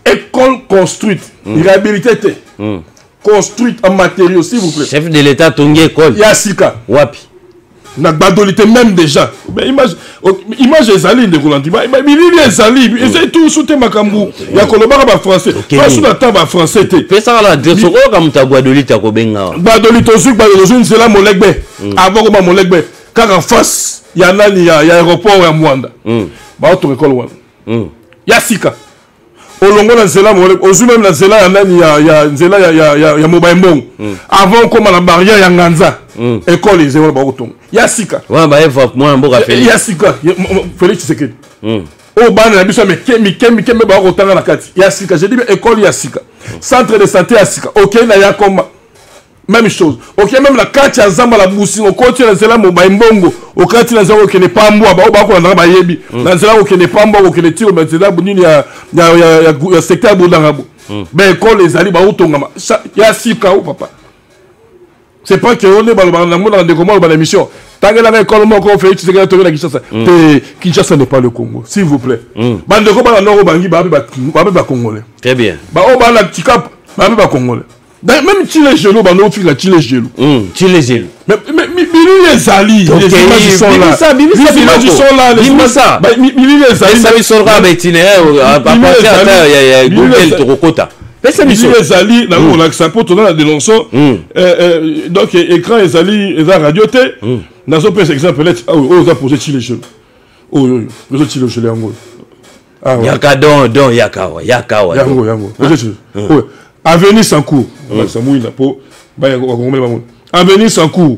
École construite, réhabilitée, construite en matériaux, s'il vous plaît. Chef de l'État, Tongi école. Yassika. Wapi. Na badolité même déjà. Image ezali de Kolandi. Il ezali, c'est tout sous makambu. Ya kolobaka ba français. Pas sous la table français té. Fais ça là, de soko comme ta badolité ko benga. Badolité aussi badolité c'est là Molegbe. Avant que Molegbe, car en face, il y a nani ya aéroport ya Mwanda. Ba auto école wana. Ya sika. Olongo na zela Molegbe, ozu même na zela ya nani ya zela ya Mobaimbo. Avant comme la barrière ya Nganza. École les écoles baroton. Yassika. Ouais bah moi mboka Félix. Yassika. Félix Tshisekedi. Oh ban na biso mais kemi baroton na kati. Yassika, j'ai dit école Yassika. Centre de santé Yassika. OK na yakoma. Même chose. OK même la kati ya zamba la busi on continue zela Mobaimbo. Au kati na zelo ke ne pas mboa ba ko na ba yebi. Na zela ke ne pas mboa ke ne tiro mais zela bunini ya secteur bodangabo. Ben école les ali baroton ngama. Yassika ou papa. C'est pas que on est dans l'émission. Tant que la école m'a fait Kinshasa. Kinshasa n'est pas le Congo, s'il vous plaît. Bandeko ba Nord Bangi ba Congolais. Très bien. Ba o ba la Tikap ba Congolais. Même Chile Gelo ba no fi la Chile Gelo. Chile Gelo. Mais les Zali, les images sont là. Les images sont là, les images. Les Zali sont là avec itinéraire à partir de Google Torokota. Les alliés, là où on a ça pour tourner la dénonçant. Donc, écran, les alliés, les radio T. Dans un peu exemple, on a posé Chile Chile. Oh, vous êtes Chile Chile en gros. Yaka don, Yakawa. Yango. Avenue Sancourt. Avenue Sancourt.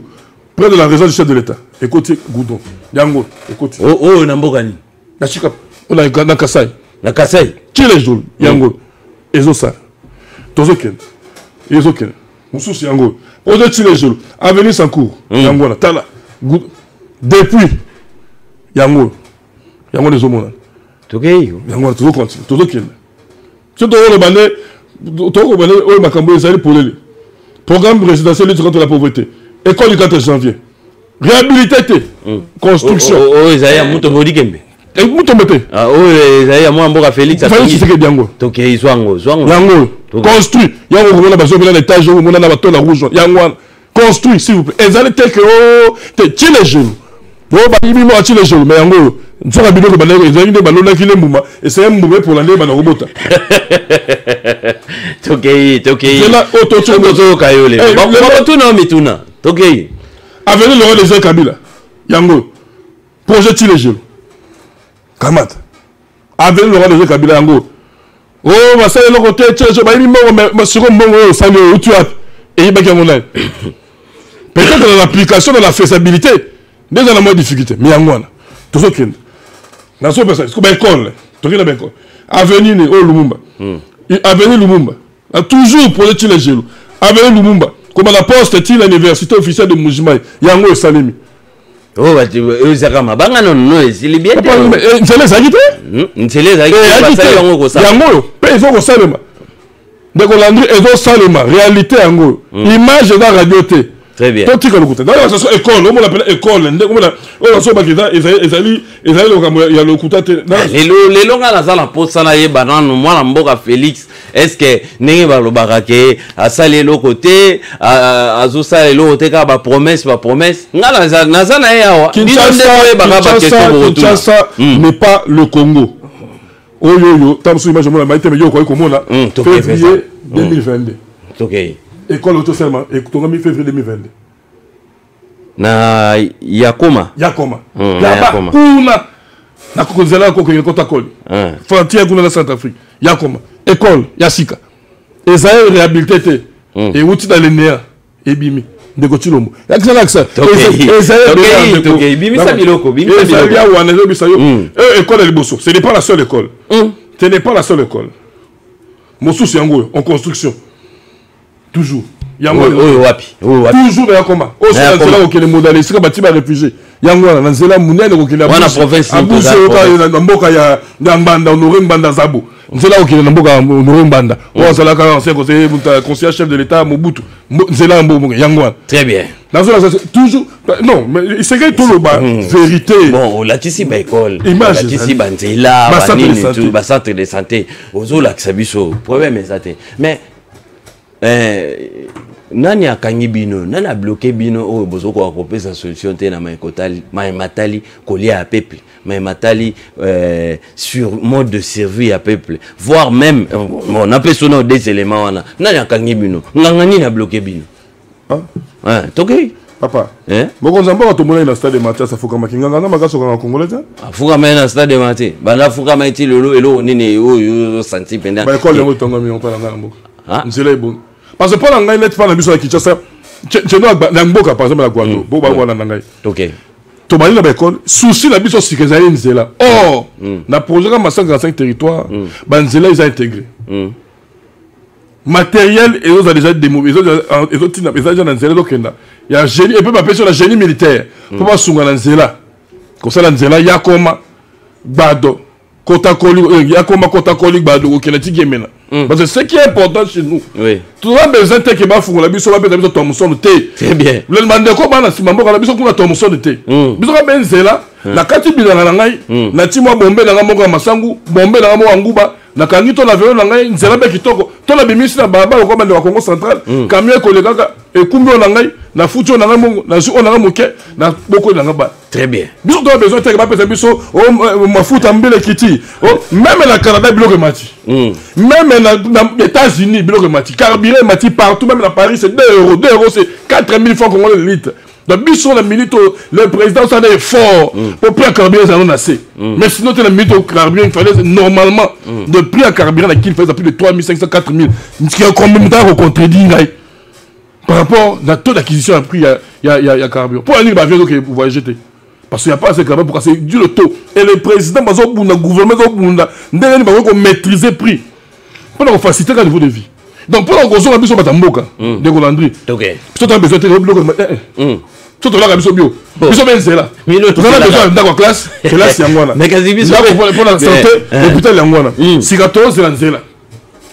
Près de la résidence du chef de l'État. Écoutez, Goudon. Yango. Écoutez. Oh, Nambogani. Nachika. On a Nakasai. Chile Chile. Yango. Ezosa. Tozoken. Moussous Yango. Ode Chile Jolo. Avenue Sancourt. Yango na tala. Depuis Yango les hommes. Tokei. Yango toujours continue. Tozoken. Ce dont on le makambo ezali pour les programme résidentiel lutte contre la pauvreté. École du 4 janvier. Réhabilité. Construction. Ezaya Mutomodi Kembe. Ah oui, il y a moi mboka Félix. Félix c'est que Yango. Tokei Zwango. Yango. Construit. Yango on a besoin de l'étage où on a bateau la rouge. Yango construit s'il vous plaît. Ezali tel que Chile Jolo. Bon ba yimi mo Chile Jolo mais Yango. Nzoka bidoko baneko ezali de balona ki lembuma et c'est un mbumé pour l'année bana robota. Tokei. C'est là auto kayole. Ba tuna mituna. Tokei. Avenue le roi des Kabila. Yango. Projet Chile Jolo. Kamat. Avec le roi de Kabila Yango. Oh, ma salle est le côté, je vais me sur un bon salut où tu as. Et il va gagner. Peut-être dans l'application de la faisabilité, déjà la moins difficulté. Mais Yango, tout ce qui est. Dans ce passage, c'est comme école. Tout ce qui est école. Avenue Lumumba. Avenue Lumumba. toujours pour les gélos. Avec Lumumba, comme à la poste, l'université officielle de Mujimai, Yango et Salemi. Oh, Zakama, Bangano, c'est les biens. C'est les agité. C'est les agité. Yango, il faut que Salema. De Golandri, et donc Salema, réalité Yango. Image dans la radio. Très bien. Dans la école, on l'appelle école. Il y a le couteau. Les longs à la poste, ça y est, banane, moi, la mboka Félix. Est-ce que n'est pas le barake, à saler l'autre côté, à saler l'autre côté, à promesse, pas promesse. Kinshasa n'est pas le Congo. Oh yo yo, tant que image la maïté mais yo quoi comme là. Février 2022. OK. École auto seulement et to février 2022. Na Yakoma. Yakoma. Là-bas kuna na kokozela ko ko kota frontière kuna na Centrafrique. Yakoma. École Yasika. Esaïe réhabilité et outil dans les néa et bimi. De Kochilombo. Excellent. Ok, bimi sa biloko, bimi sa biloko. École El Bosso, ce n'est pas la seule école. Ce n'est pas la seule école. Mossou c'est en construction. Toujours. Toujours Yakoma. Au sein de là où les modalistes bâti ba réfugiés. Yango na nzela munene ko kila wana province abuso na mboka ya Mbanda honoré Mbanda Zabo. Nzela ko kila na mboka honoré Mbanda. On sala ka ancien conseiller chef de l'état Mobutu. Nzela mboka yango. Très bien. Toujours non mais c'est que tout le bas vérité. Bon, la tisi ba école. La tisi ba nzela ba nini tout ba centre de santé. Ozo la kisabiso. Problème exacté. Mais nani akangi bino nani a bloqué bino o bozo ko akopé sa solution te na matali coller à peuple matali sur mode de servir à peuple voire même on appelle ça des éléments wana nani akangi bino ngangani na bloqué bino hein toké papa boko nzamba to mona na stade de Matia ça fuka makinga nganga makaso ka congolais fuka na stade de Matia bana fuka maiti lolo elo nini o senti pendant ba école yango tonga mi on parle ngana mboka nzela bon parce que pour l'anglais net pas la mission à Kinshasa chez nous na mboka par exemple la Guadeloupe bo ba wana ngai OK to bali na école souci la mission c'est que ça nzela or na projet comme 145 territoires ba nzela ils ont intégré matériel et ils ont déjà démobilisé ils ont déjà na nzela dokenda il y a génie et peut pas sur la génie militaire pour pas sunga na nzela comme ça la nzela yakoma bado kota koli yakoma kota koli bado okenati gemena. Parce que ce qui est important chez nous, tout le monde a besoin de que ma fou la biso va besoin de ton de thé. Très bien. Le demande ko bana si mambo la biso kuna ton de thé. Biso ka benzela na kati bilanga na ngai na timwa bombe na ngamoko masangu bombe na ngamoko nguba na kangito na vélo na ngai nzela be kitoko to na bimisi na baba ko bande wa Congo central camion ko le kaka e kumbio na ngai na futu na ngamoko na su na ngamoke na boko na ngaba. Très bien. Biso to besoin de que ba pesa biso o mafuta mbele kiti même na Canada bloque mati. Même les États-Unis, carburant mati partout, même à Paris, c'est 2 euros. 2 euros, c'est 4000 francs congolais le litre. Donc, bisous, la minute, le président, ça est fort. Pour prix à carburant, ça en a assez. Mais sinon, la minute au carburant, il fallait normalement, le prix à carburant, il faisait plus de 3500, 4000. Ce qui est combien de temps qu'on contredit, par rapport à taux d'acquisition à prix, il y a carburant. Pour aller l'avion, vous voyez jeter. Parce qu'il n'y a pas assez de carburant pour casser du le taux. Et le président, le gouvernement, il maîtriser le prix. Pour faciliter le niveau de vie. Donc pour qu'on soit besoin de mboka de Golandri. OK. Si tu as besoin de bloquer si tu as besoin bio. Besoin de là. Tu as besoin d'avoir classe, classe yangwana. Mais quasi pour la santé, l'hôpital yangwana. Si 14 c'est l'anzela.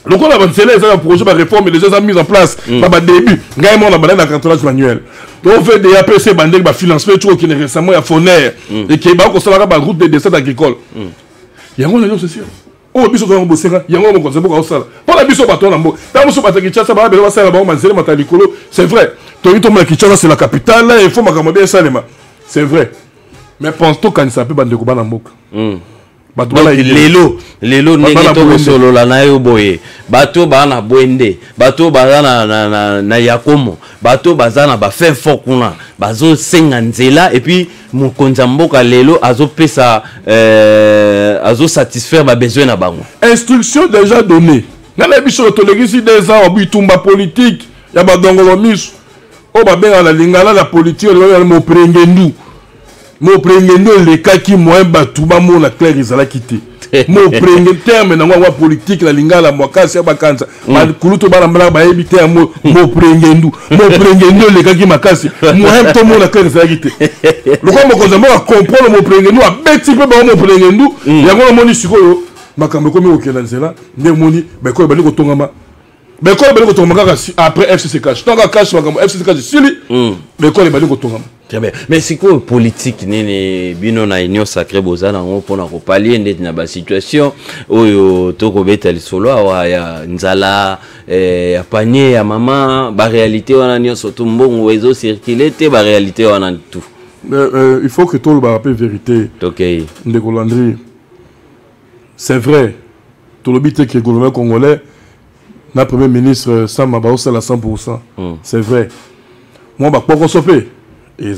Le coup la banzela c'est un projet de réforme les gens mis en place par début. Ngai mon la banane cartonnage manuel. On fait des APC bandé ba financement tout qui est récemment ya Foner et qui ba ko sala ba route de descente agricole. Yangwana yo c'est sûr. Oh, biso to ngobosera yango mo konzebo ka osala pour la biso bato na mbo ta biso bato Kinshasa ba bela basala ba manzele matalikolo c'est vrai to yito mo Kinshasa c'est la capitale il faut makambo bien salema c'est vrai mais pense-toi quand ça peut bande ko bana mboka bato bala lelo ndenge to solo la na yo boye bato bana bwende bato bazana na yakomo bato bazana ba fait fort kuna bazo senga nzela et puis mokonza mboka lelo azo pesa azo satisfaire ba besoin na bango instruction déjà donnée na la biso to legisi des ans obitumba politique ya ba dongolo miso o ba benga la lingala la politique le mo prengendu Mon premier les cas qui moins batouba mon la claire ils allaient quitter. Mon premier terme dans la politique la lingala moi kasi bakanza mal kuluto bala mbala ba ebité mo premier les cas qui makasi moi to mon la claire ils allaient quitter. Le quoi mo konzama comprendre mon premier nous a beti pe ba mon premier nous ya ngona moni sikoyo makambo komi okela nzela nde moni ba ko bali ko tongama ba ko bali ko tongama après FCC cash tant ka cash makambo FCC cash sili ba ko bali ko tongama. Très bien. Mais c'est quoi politique nene bino na union sacrée bozana ngo pona ko palier ndeti na ba situation oyo toko beta lisolo awa ya nzala ya panier ya maman ba réalité wana nyonso to mbongo ezo circuler te ba réalité wana tout. Il faut que tout le rappelle vérité. OK. Ndeko Landry. C'est vrai. Tout le but est que le gouvernement congolais na premier ministre Sama Baosa à 100%. C'est vrai. Moi ba poko sopé. Il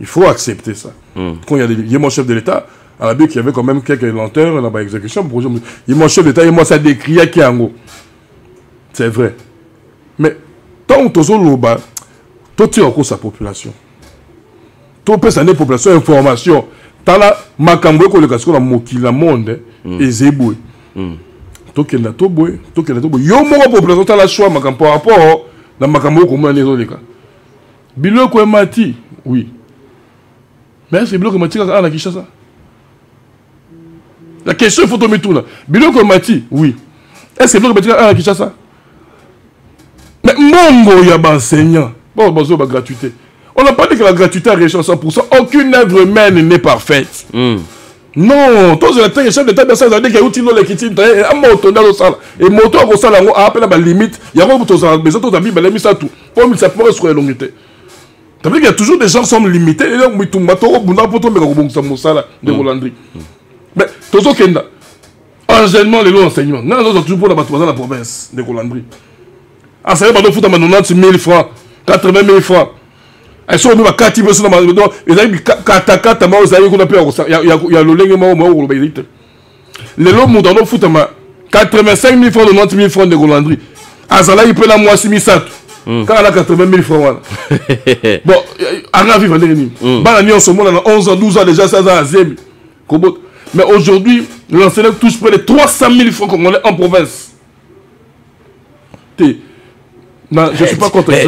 faut accepter ça. Quand il y a mon chef de l'État, à la bille qu'il y avait quand même quelques lenteurs dans l'exécution. Il y a mon chef de l'État, il m'a ça décrit à Kiango. C'est vrai. Mais tant que tu as l'oba, tu as encore sa population. Tu as sa population, information. Tu as la makambo ko le casco la moki la monde et zéboué. Tu as la toboué, tu as la toboué. Yo mon population tu as la choix makambo par rapport dans makambo ko mo les autres cas. Biloko Mati, oui. Mais c'est Biloko Mati à la Kinshasa. La question il faut tomber tout là. Biloko Mati, oui. Est-ce que Biloko Mati à la Kinshasa? Mais Mongo y a enseignant. Bon, la gratuité. On n'a pas dit que la gratuité a réussi à 100%. Aucune œuvre humaine n'est parfaite. Non, tous les temps, les chefs d'État de ça, ils ont dit qu'il y a outil dans les kitins, un moto dans le salle. Et moto au salle, on a appelé la limite. Il y a un moto dans la maison, tout a mis ça tout. Pour que ça pourrait se relongiter. Ça veut dire qu'il y a toujours des gens qui sont limités. Et là, mais enseignement, les enseignements. Nous avons toujours pour la province de Colandry. Enseignement, il faut 90 000 francs, 80 000 francs. Ils sont venus à 4 000 francs. Ils ont dit 4 il y a le lingue. Les lots, nous avons foutu 85 000 francs, 90 000 francs de Colandry. Azala, il peut la moitié de ça. Quand elle a 80 000 francs, bon, elle a vivre en ce moment, 11 ans, 12 ans déjà, ça a zémi. Mais aujourd'hui, l'enseignant touche près de 300 000 francs congolais en province. Non, je ne suis pas contre ça.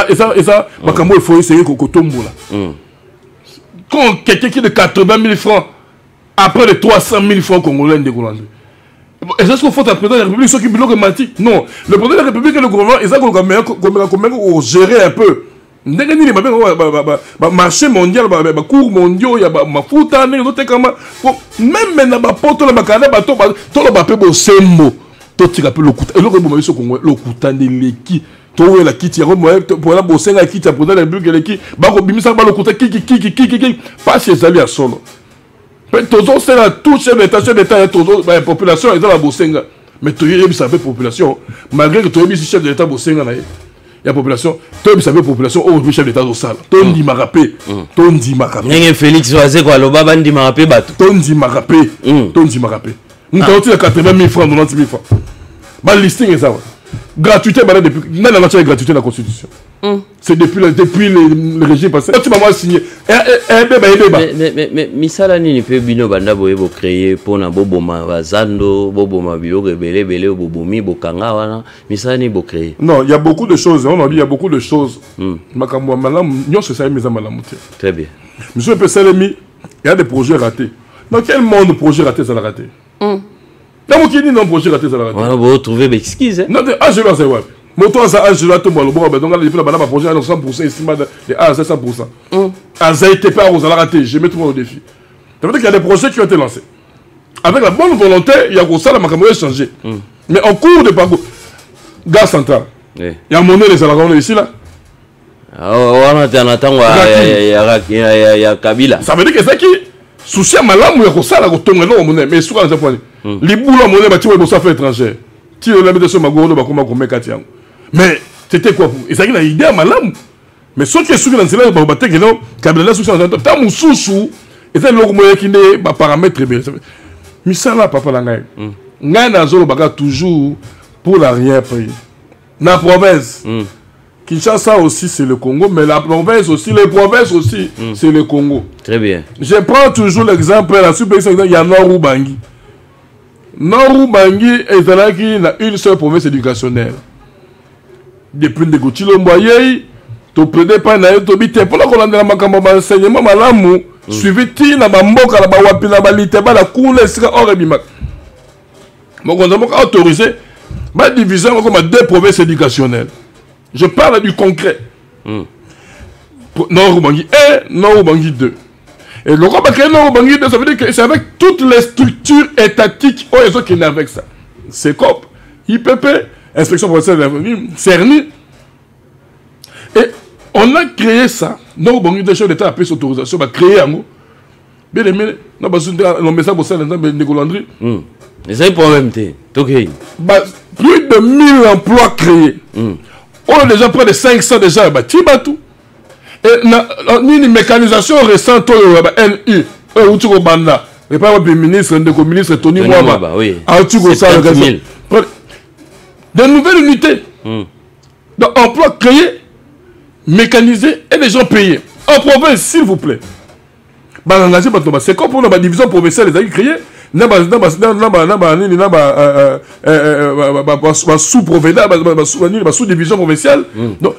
Et ça, il faut essayer de tomber là. Quand quelqu'un qui est de 80 000 francs, après les 300 000 francs congolais de Golandé. Est-ce qu'il faut un président de la République, ceux qui bloquent le mati? Non. Le président de la République et le gouvernement, ils ont géré un peu. Marché mondial, cours mondiaux, il y a ma fouta, même maintenant, le Canada, tout le bateau, le sembo, tout le coup, le coup, l'équipe. Tout la kiti, pour la bosser la kiti, pour la République, l'équipe, bimisa, le coup, qui, pas chez Zali à solo. Tous c'est la touche chef d'État et la population est dans la Bossenga. Mais tu as vu la population, malgré que tu as vu le chef de l'État Bossenga, la population, tu as vu la population, oh, le chef d'État au salle. Tondi Marapé, Tondi Marapé. Félix Oazé, quoi, le baba Ndi Marapé, bat. Tondi Marapé, Tondi Marapé. Nous avons 80 000 francs, 90 000 francs. Le listing est ça. Gratuité, depuis. Même la nature est gratuité dans la Constitution. C'est depuis le régime passé. Tu m'as signé. Mais misala nini pe bino banda boyebo créer pona boboma bazando boboma biloko ebele bobomi bokanga wana misala ni bo créer. Non, il y a beaucoup de choses. On a dit il y a beaucoup de choses. Makambo malam nyonso ça mise malamu. Très bien. Monsieur Pesselemi, il y a des projets ratés. Dans quel monde de projets ratés ça l'a raté? Dans mon kini non projet raté ça l'a raté. On va retrouver l'exquise. Non, je vais voir. Moto ça je vais tomber le bon donc il fait la projet à 100% estimé de à 700%. Ça été pas on l'a raté, je mets tout au défi. Ça veut dire qu'il y a des projets qui ont été lancés. Avec la bonne volonté, il y a ça la makambo changer. Mais en cours de parcours gaz central. Il y a monnaie les salariés ici là. On attend il y a Kabila. Ça veut dire que c'est qui souci malamu ya kosala ko tonga no monnaie mais souvent ça point. Les boulots monnaie ba tu veux ça fait étranger. Tu le mets sur ma gourde ba comment comme katiang. Mais c'était quoi pour? Et ça il a idée à malamu. Mais ceux qui sont dans cela ba batte que non Kabila souci dans ta mususu et ça le moyen qui ne ba paramètre bien. Misala papa la ngai. Ngai na zolo baga toujours pour l'arrière pays. Na province. Kinshasa aussi, c'est le Congo, mais la province aussi, les provinces aussi, c'est le Congo. Très bien. Je prends toujours l'exemple, il y a Nord-Ubangi. Nord-Ubangi est une seule province éducationnelle. Depuis le Goutilomboye, tu ne prenais pas na yotobite. Pour la colonne de la enseignement, malamu, suivi tina bamboka la bawapi la balite ba la coule sera hors bimak. Donc on a autorisé ma division comme deux provinces éducationnelles. Je parle du concret. Nord-Ubangi 1, Nord-Ubangi 2. Et le combat que Nord-Ubangi 2, ça veut dire que c'est avec toutes les structures étatiques qui est avec ça. C'est COP, IPP, Inspection provinciale de l'avenir, CERNI. Et on a créé ça. Nord-Ubangi 2, chef d'État a pris cette autorisation, va créer un mot. Bien aimé, on a besoin de message pour ça, Nicolas André. C'est un problème, plus de 1000 emplois créés. On a déjà près de 500 déjà bâti tout. Et une mécanisation récente NU où tu banda et pas le ministre Tony Mwaba de nouvelles unités d'emplois créés, mécanisés et les gens payés en province, s'il vous plaît. C'est comme pour la division provinciale les créés sous-division provinciale. Donc,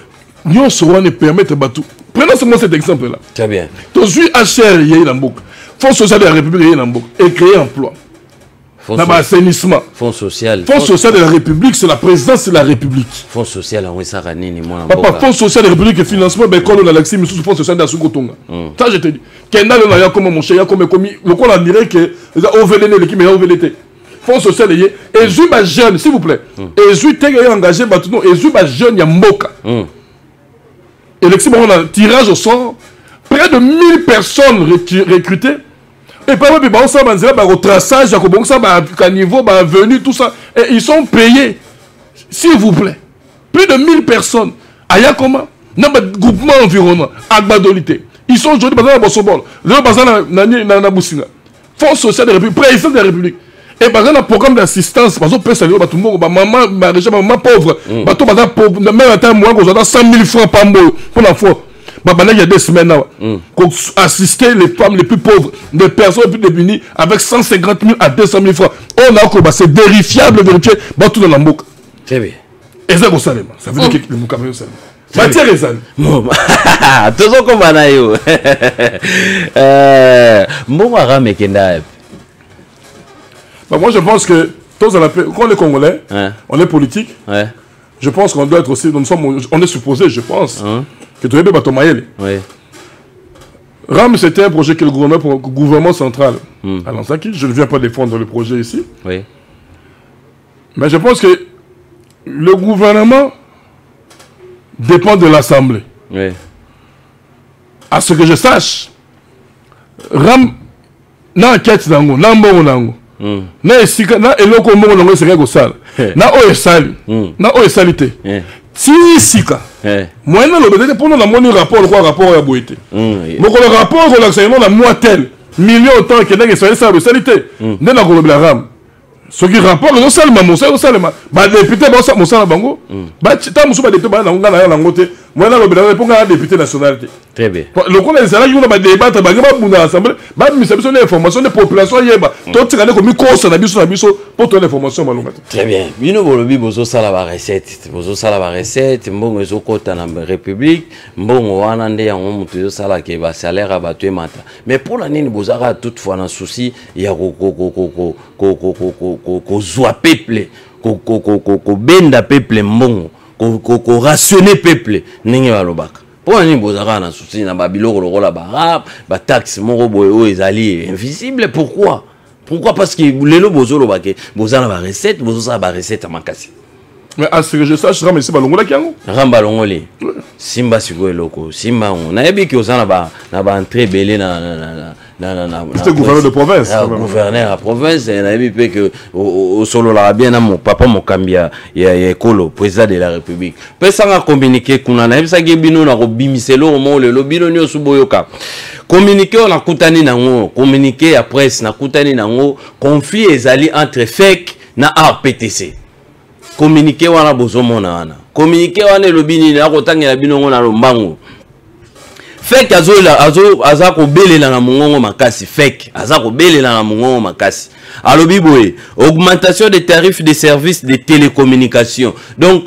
nous serons permettre tout. Prenons seulement cet exemple-là. Très bien. Donc, je suis HR, il y a un Fonds social de la République, il y a un et créer emploi. Assainissement. Fonds social. Fonds social de la République, c'est la présidence de la République. Fonds social, on ça papa, Fonds social de la République et financement, ben quand on a l'accès, mais sous Fonds social d'Asukotonga. Ça, je te dis. Kendall, on a comme mon cher, comme commis, le quoi on dirait que OVLN, l'équipe est OVLT. Fonds social, et Zuba jeune, s'il vous plaît. Et Zuba est engagé, et Zuba jeune, il y a Moka. Et l'équipe, on a un tirage au sort, près de 1000 personnes recrutées. Et par exemple, il y a un traçage, un niveau, un venu, tout ça. Et ils sont payés. S'il vous plaît. Plus de 1000 personnes. Aya comment? Dans le groupement environnement. Agbadolité. Ils sont aujourd'hui dans le Bossobol. Le bazar na Boussina. Fonds social de la République. Président de la République. Et par exemple, un programme d'assistance. Par exemple, tout le monde, maman pauvre. Même à un mois, on a 100 000 francs par mois pour l'enfant. Il y a 2 semaines, assister les femmes les plus pauvres, les personnes les plus démunies, avec 150 000 à 200 000 francs. On a c'est vérifiable, vérifié, tout dans la boucle. Très bien. Et ça, ça veut dire que le boucle est salé. Matière est salée. Tout ça comme Banayo. Moi, je pense que, quand on est Congolais, on est politique, je pense qu'on doit être aussi, on est supposé, je pense, que tu es Batomayel. RAM, c'était un projet que le gouvernement central a lancé. Je ne viens pas défendre le projet ici. Mais je pense que le gouvernement dépend de l'Assemblée. À ce que je sache, RAM, n'a enquête nango, n'a mbongo nango. Na esika na eloko mbongo nango esika kosala. Na oyo esali. Na oyo esalite. Si sika. Moi na lobete pour nous la moni rapport ya boité. Moko le rapport ko l'enseignement na moi tel million autant que ndenge ça salité. Ndena ko lobela ram. Ce qui rapport no salma mo salma. Ba député ba mo sala bango. Ba ta musu ba député ba na ngana na ngote. Moi na lobela pour nga député nationalité. Très bien. Le coup les salariés on va débattre ba ba bunda assemblée. Ba mi sabiso na information de population yeba. To tikane ko mi ko na biso pour ton information malonga. Très bien. Bino bolobi bozo sala ba recette. Bozo sala ba recette mbongo ezokota na République, mbongo wana nde yango mutu yo sala ke ba salaire abatwe mata. Mais pour la nini bozaka toutefois na souci ya ko zwa peuple, ko benda peuple mbongo, ko rationner peuple ninge balobaka. Pour nini bozaka na souci na babiloko lokola ba ba taxe moko boyo ezali invisible. Pourquoi? Pourquoi? Parce que lelo bozolo bake bozana ba recette, bozosala ba recette à makasi. Mais à ce que je sache, Ram c'est balongola kiango. Ram balongoli. Simba siko eloko. Simba on a ebi ki ozana na ba entrée belé na c'était gouverneur de province. Gouverneur à province et na ebi pe que au solo la bien na mon papa Mokambia ya Ekolo président de la République. Pe sanga communiquer kuna na ebi sa gebino na ko bimiselo mo le lobino nyo suboyoka. Communiquer on a kutani nango, communiquer à presse na kutani nango, conflit ezali entre FEC na RPTC. Communiquer wana bozomona wana. communiqué wana lobini na kotangela binongo na lombango fake aza kobelela na mongongo makasi fake aza kobelela na mongongo makasi alobi boye augmentation des tarifs des services de télécommunication donc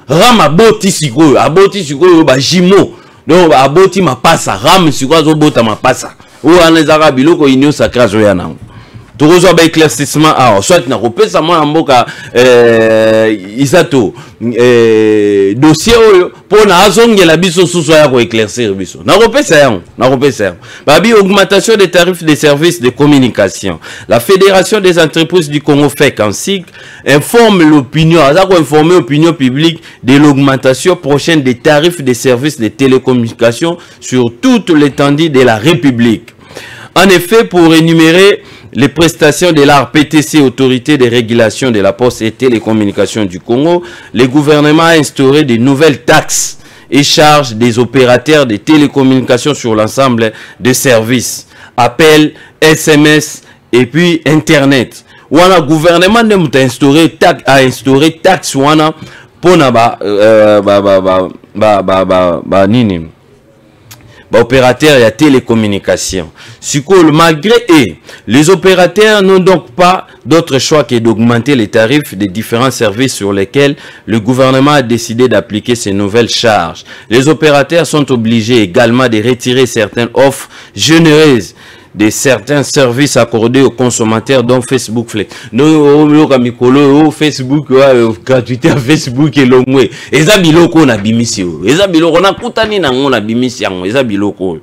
ram aboti sikoyo ba jimo donc aboti mapasa ram sikoyo azobota mapasa o anezaka biloko union sacrée azoya nango tokozwa ba éclaircissement soit na kopesa mwana mboka isato dossier oyo pona azongela biso susu ya ko éclaircir biso na kopesa yango babi augmentation des tarifs des services de communication. La Fédération des entreprises du Congo FEC en sigle informe l'opinion, informer l'opinion publique de l'augmentation prochaine des tarifs des services de télécommunication sur toute l'étendue de la République. En effet, pour énumérer les prestations de l'ARPTC, Autorité de régulation de la poste et télécommunications du Congo, le gouvernement a instauré de nouvelles taxes et charges des opérateurs de télécommunications sur l'ensemble des services, appels, SMS et puis Internet. Wana gouvernement a instauré taxes wana pona nini opérateurs et télécommunications. Malgré eux, les opérateurs n'ont donc pas d'autre choix que d'augmenter les tarifs des différents services sur lesquels le gouvernement a décidé d'appliquer ces nouvelles charges. Les opérateurs sont obligés également de retirer certaines offres généreuses de certains services accordés aux consommateurs dont Facebook Flex. Nous, Facebook, gratuité à Facebook et l'ongwe. Eza biloko na bimisio. Eza biloko na kutani na ngona bimisiango. Eza biloko.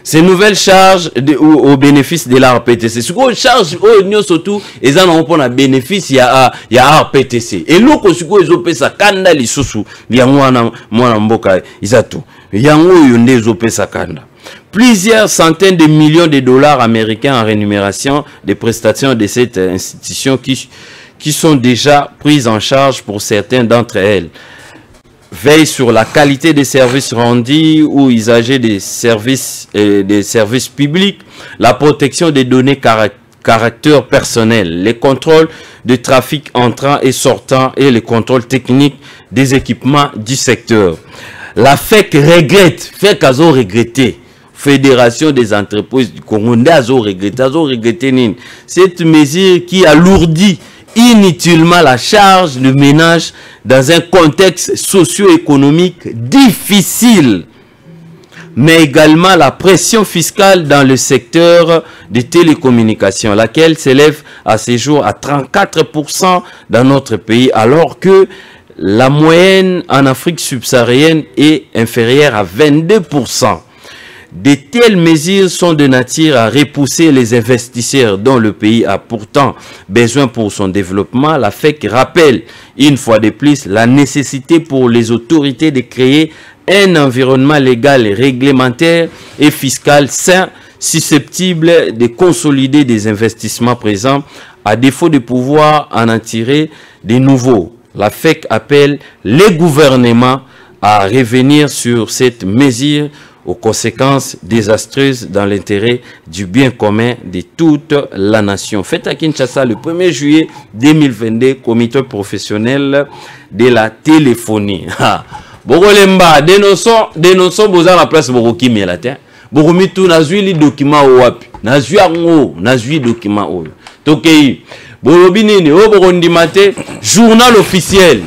Ces nouvelles charges au bénéfice de l'ARPTC. Ce qu'on charge au surtout, eza na pona bénéfice ya ARPTC. Et loko siko ezopesa kanda lisusu ya mwana mboka izatu. Yango yonde ezopesa kanda. Plusieurs centaines de millions de dollars américains en rémunération des prestations de cette institution qui sont déjà prises en charge pour certains d'entre elles. Veille sur la qualité des services rendus ou usagers des services publics, la protection des données caractère personnel, les contrôles de trafic entrant et sortant et les contrôles techniques des équipements du secteur. La FEC regrette, FEC a regretté. Fédération des entreprises du Congo, cette mesure qui alourdit inutilement la charge de ménage dans un contexte socio-économique difficile, mais également la pression fiscale dans le secteur des télécommunications, laquelle s'élève à ce jour à 34% dans notre pays, alors que la moyenne en Afrique subsaharienne est inférieure à 22%. De telles mesures sont de nature à repousser les investisseurs dont le pays a pourtant besoin pour son développement. La FEC rappelle une fois de plus la nécessité pour les autorités de créer un environnement légal, réglementaire et fiscal sain, susceptible de consolider des investissements présents, à défaut de pouvoir en tirer de nouveaux. La FEC appelle les gouvernements à revenir sur cette mesure aux conséquences désastreuses dans l'intérêt du bien commun de toute la nation. Fête à Kinshasa le 1er juillet 2022, comité professionnel de la téléphonie. Bogolemba, dénonçons boza la place Boroki Mielatin. Boromitu nazui li document wapi. Nazui ango, nazui document oyo. Tokei. Borobinini, o borondimate, journal officiel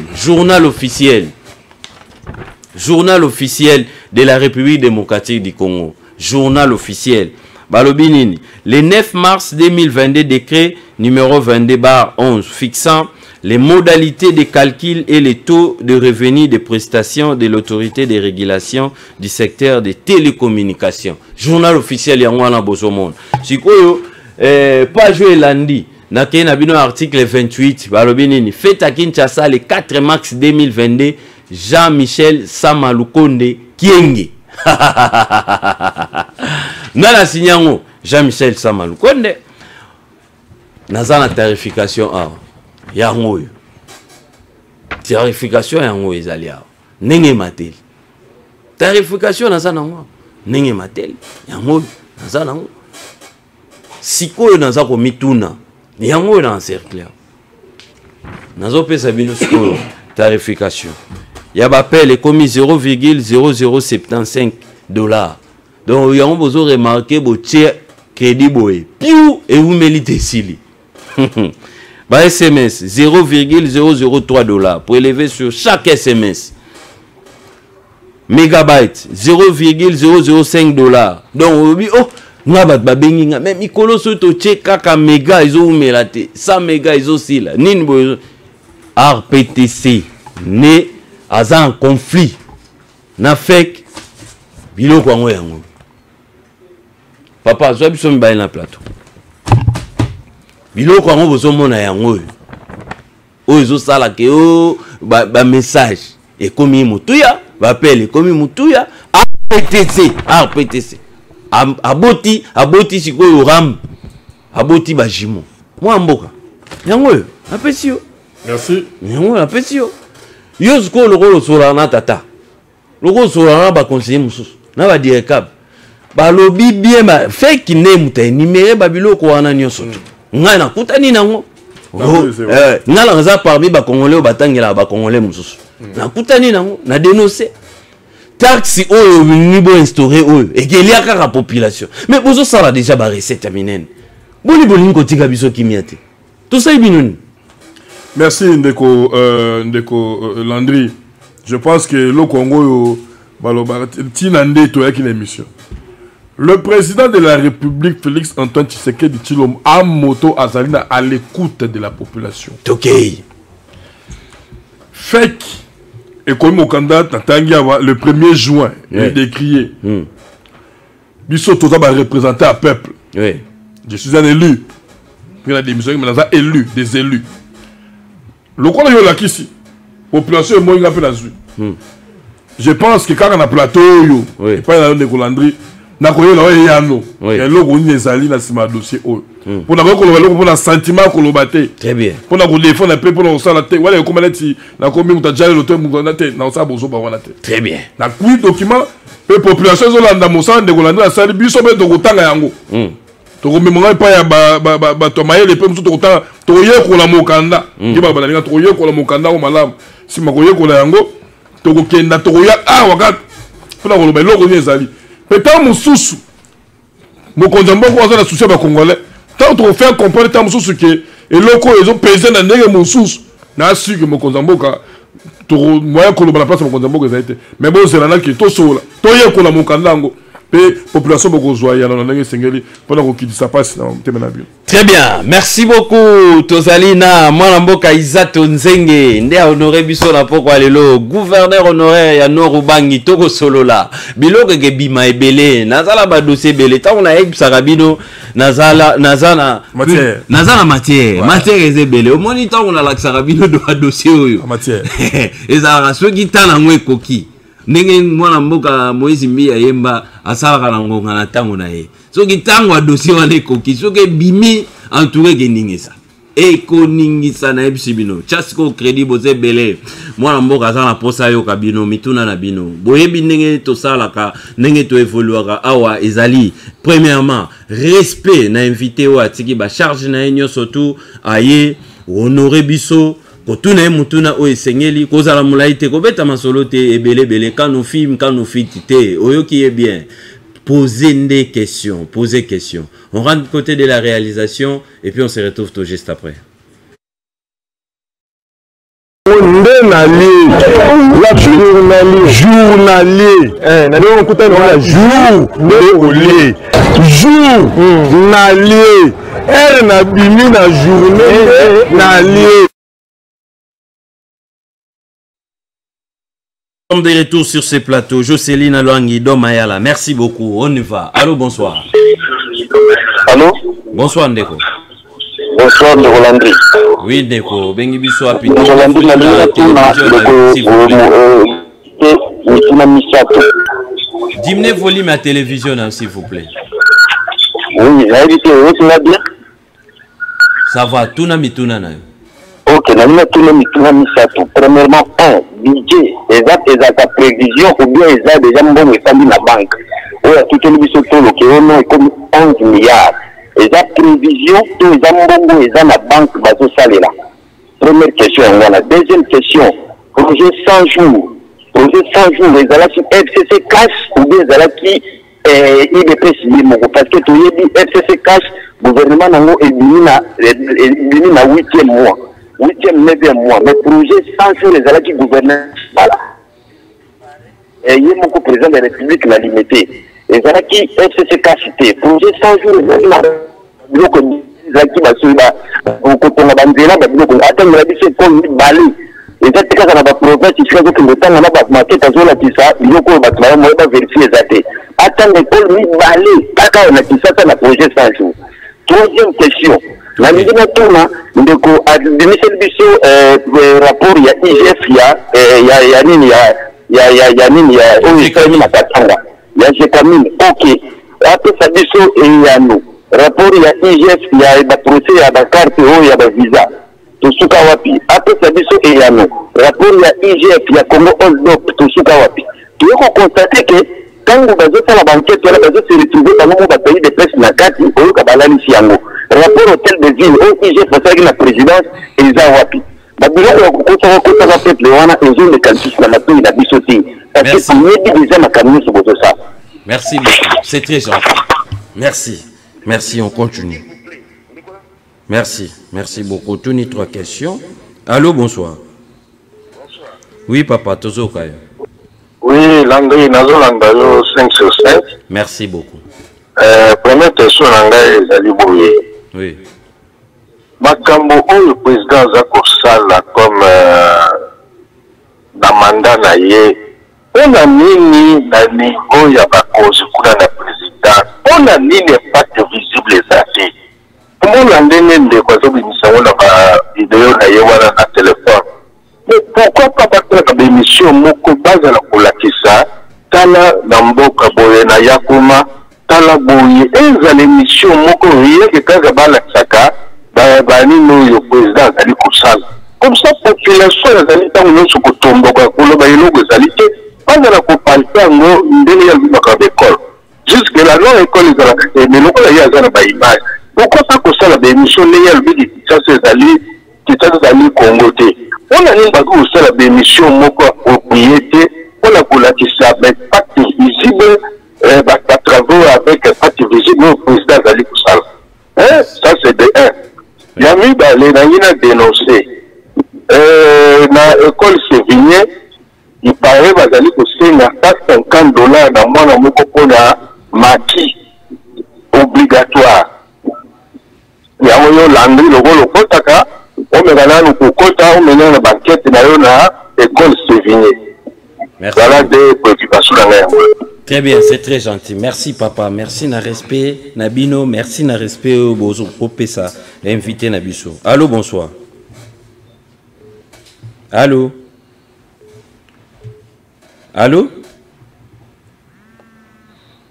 de la République démocratique du Congo. Journal officiel. Balobinini. Le 9 mars 2022, décret numéro 22/11 fixant les modalités de calcul et les taux de revenus des prestations de l'autorité de régulation du secteur des télécommunications. Journal officiel Yangwana Bozomon. Sikoyo, page lundi. Nakei Nabino article 28. Balobinini. Fête à Kinshasa le 4 mars 2022. Jean-Michel Samalukonde Kienge. Nana Sinyango, Jean-Michel Samalukonde. Nazana tarification a. Yango. Tarification yango ezalia. Nenge matel. Tarification nazana ngo. Nenge matel. Yango nazana ngo. Siko nazako mituna. Yango na encercler. Nazo pesa bino siko tarification. Il y a appel et commis 0,0075 $. Donc, il y a besoin de remarquer que crédit boé. Piou et vous méritez sili. Bah SMS 0,003 $ pour élever sur chaque SMS. Mégabyte 0,005 $. Donc, oh, même Mikolo Soto Tcheka méga ils ont mélate 100 méga ils ont aussi là. Nin RPTC né à un conflit. Na fek biloko yango yango. Papa, je suis sur le plateau. Biloko yango bozomona yango. O ezo sala ke o ba message et komi mutuya, ba appel komi mutuya RPTC. Aboti sikoyo ram. Aboti bajimo. Moi mboka. Yango yo, apesi yo. Merci. Yango apesi yo. Yo sko lokolo solana tata. Lokolo solana ba conseiller mususu. Na ba directeur. Ba lobi bien ba fake name ta numéro ba biloko wana nyonso. Nga na kutani nango. Nga la ngaza parmi ba congolais batangela ba congolais mususu. Na kutani nango, na dénoncer. Taxi oyo nibo instauré oyo et qu'il y a la population. Mais bozo sala déjà ba recette à minen. Boni boni kotika biso kimiate. Tout ça ibinoni. Merci Ndeko Landry. Je pense que le Congo le président de la République Félix Antoine Tshisekedi Tshilombo a moto Azalina à l'écoute de la population. OK. Fake et comme au candidat le 1er juin, il est décrié. Biso Toza va représenter un peuple. Oui. Je suis un élu. Il y a des démissionné, mais il y a des élus. Le quoi la ici, population est moins peu la je pense que quand on a plateau, oui. Pas de Landry, na koye la yano. Et là on est allé dans ce dossier. Pour na ko un sentiment ko lobaté. Très bien. Pour na ko défendre un peu pour na sala té. Wala ko malati na ko mi mutajale l'auteur mugana té na sa bozo ba wana té. Très bien. Na kui document et population zo landa mosa de ko landa la sala biso be do ko tanga yango. To ko memonga pa ya ba to mayele pe muso to ko tanga to ye ko la mokanda. Ki ba balinga to ye ko la mokanda o malam. Si ma ko ye ko la yango to ko kenda to ko ya wakat. Pour na ko loba loko ni ezali. Peut-être Moussous, mon condamné, on a souci à Congolais. Tant qu'on fait comprendre tant Moussous que et locaux ils ont pesé dans les Moussous, n'a su que mon condamné, moi qu'on la place mon condamné que ça a été. Mais bon c'est là qui est tout seul. Toi y a qu'on a mon candango. Et population beaucoup joyeux alors on a singeli pendant qu'on quitte ça passe dans Temenabion. Très bien, merci beaucoup Tozalina mwana mboka Izato Nzenge nde honoré biso na poko alelo gouverneur honoraire ya Norubangi toko solola biloko ke bima ebele nazala ba dossier belé ta on a ebisaka bino nazala matière ezebele omoni ta on a lakisaka bino do dossier oyo matière ezala soki tana ngwe koki ndenge mwana mboka Moïse Mbiya yemba asalaka na ngonga na tango na ye soki tango a dossier wana ekoki soki bimi entouré ke ningisa ekoningisa na ebisi bino chasiko crédit boze belé mwana mboka aza na posa yo kabino mituna na bino boyebi ndenge tosalaka ndenge to évoluera awa ezali premièrement respect na invité o atiki ba charge na enyo surtout aye honorer biso kotuna mutuna o esengeli kozala mulaite kobeta masolo te ebele quand nous film quand nous fitité oyo qui est bien poser des questions on rentre du côté de la réalisation et puis on se retrouve tout juste après. Journalier. Journalier. Elle n'a bimi na journée. Comme de retour sur ces plateaux, Jocelyne Alwangi Domayala, merci beaucoup, on y va. Allô, bonsoir. Allô? Bonsoir Ndeko. Bonsoir Ndeko Landry. Oui Ndeko, bengi biso apito. Ndeko Landry na diminuez volume à télévision s'il vous plaît. Oui, j'ai invité, tu vas bien? Ça va, tout na mituna na. Ok, premièrement, budget, ta prévision ou bien déjà bon la banque. Ou à tout le monde comme 11 milliards. Et la prévision, tout les bon la banque, là. Première question, voilà. Deuxième question, projet 100 jours. projet 100 jours ezalaki FCC cash ou bien ezalaki IBP signé moko parce que toyebi FCC cash gouvernement nango ebimi na 8e mois 9e mois mais projet 100 jours ezalaki gouvernement voilà ye moko président de la République l'a limité ezalaki FCC cash te projet 100 jours biloko ezalaki basoba kotonga banzela babiloko atangela biso ekole mibale eza te kaka na baprovince isika zokende otanga na bamakete azolakisa biloko oyo bato bayo baverifie eza te atanga ekole mibale kaka oyo na kisasa na projet 100 jours. Troisième question nalingi natuna ndeko abimiseli biso rapport ya IGF ya nini ya nini ya oyo esalemi na Katanga ya Jekamine ok apesa biso eyano rapport ya IGF ya baprocès ya bakarte oyo ya bavisa tosuka wapi apesa biso eyano rapport ya IGF ya Congo Oldop tosuka wapi toyoko constate ke tango bazosala bankete wana bazose retrouver bango bapays de presse na kati oyoka balalisi yango rapport hôtel de ville oyo IGF basalaki na présidence eza wapi babiloko ya kokotaka peuple wana ezoleka lisusu na matoi na biso te parce que toyebi déjà makambo nyonso bozosala. Merci beaucoup, c'est très gentil. Merci. Merci, on continue. Merci, merci beaucoup. Tony, 3 questions. Allô, bonsoir. Bonsoir. Oui, papa, Tozo Kayo. Oui, Landry, Nazo Landalo, 5 sur 5. Merci beaucoup. Première question, Landry, Zali Bouye. Oui. Makambo, le président Zako Sala, comme dans mandat naïe, on a mis na niveau ya bakozi kuna na président. On a mis l'impact visible zati. Comment l'andene de quoi ça binisa on a vidéo naïe wana na téléphone. Mais pourquoi pas battre la émission moko baza la kolakisa tala na mboka boye na yakuma tala boye eza l'émission moko rien que kaza bala saka ba nino yo président ali kusala. Comme ça population ezali tango nyonso kotomboka koloba eloko ezali te bana na kopalta ngo ndeni ya bimaka d'école. Jusque là non école ezalaka te mais lokola ye aza na ba image. Pourquoi pas kosala ba émission ndeni ya bidi kitasa ezali Congo te. On a une bague au la bémission moko propriété pour la collatisation avec pacte visible travaux avec pacte visible au président Zali Koussala. Ça c'est de 1. Il y a mis les naïna dénoncé. Na école Sévigné, il paraît que Zali Koussala a $50 dans mon moko pour la maquis obligatoire. Il y a un landry le rôle au Kotaka. On me donne un côté, on me donne une banquette dans l'école Sévigné. Voilà des préoccupations dans l'air. Très bien, c'est très gentil. Merci papa, merci na respect Nabino, merci na respect au bozo popesa invité Nabiso. Allô, bonsoir. Allô. Allô.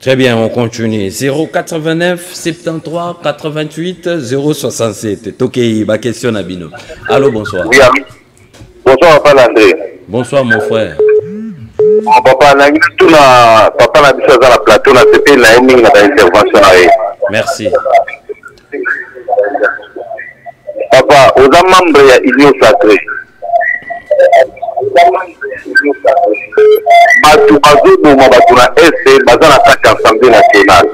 Très bien, on continue. 089 73 88 067. Ok, ma question Nabino. Allô, bonsoir. Oui, bonsoir, papa André. Bonsoir, mon frère. Papa, papa na biso dans la plateau, na CP na ending na intervention. Merci. Papa, aux membres ya Ilio Sacré. Batu bazoboma batu na este baza na kati ya Assemblée nationale.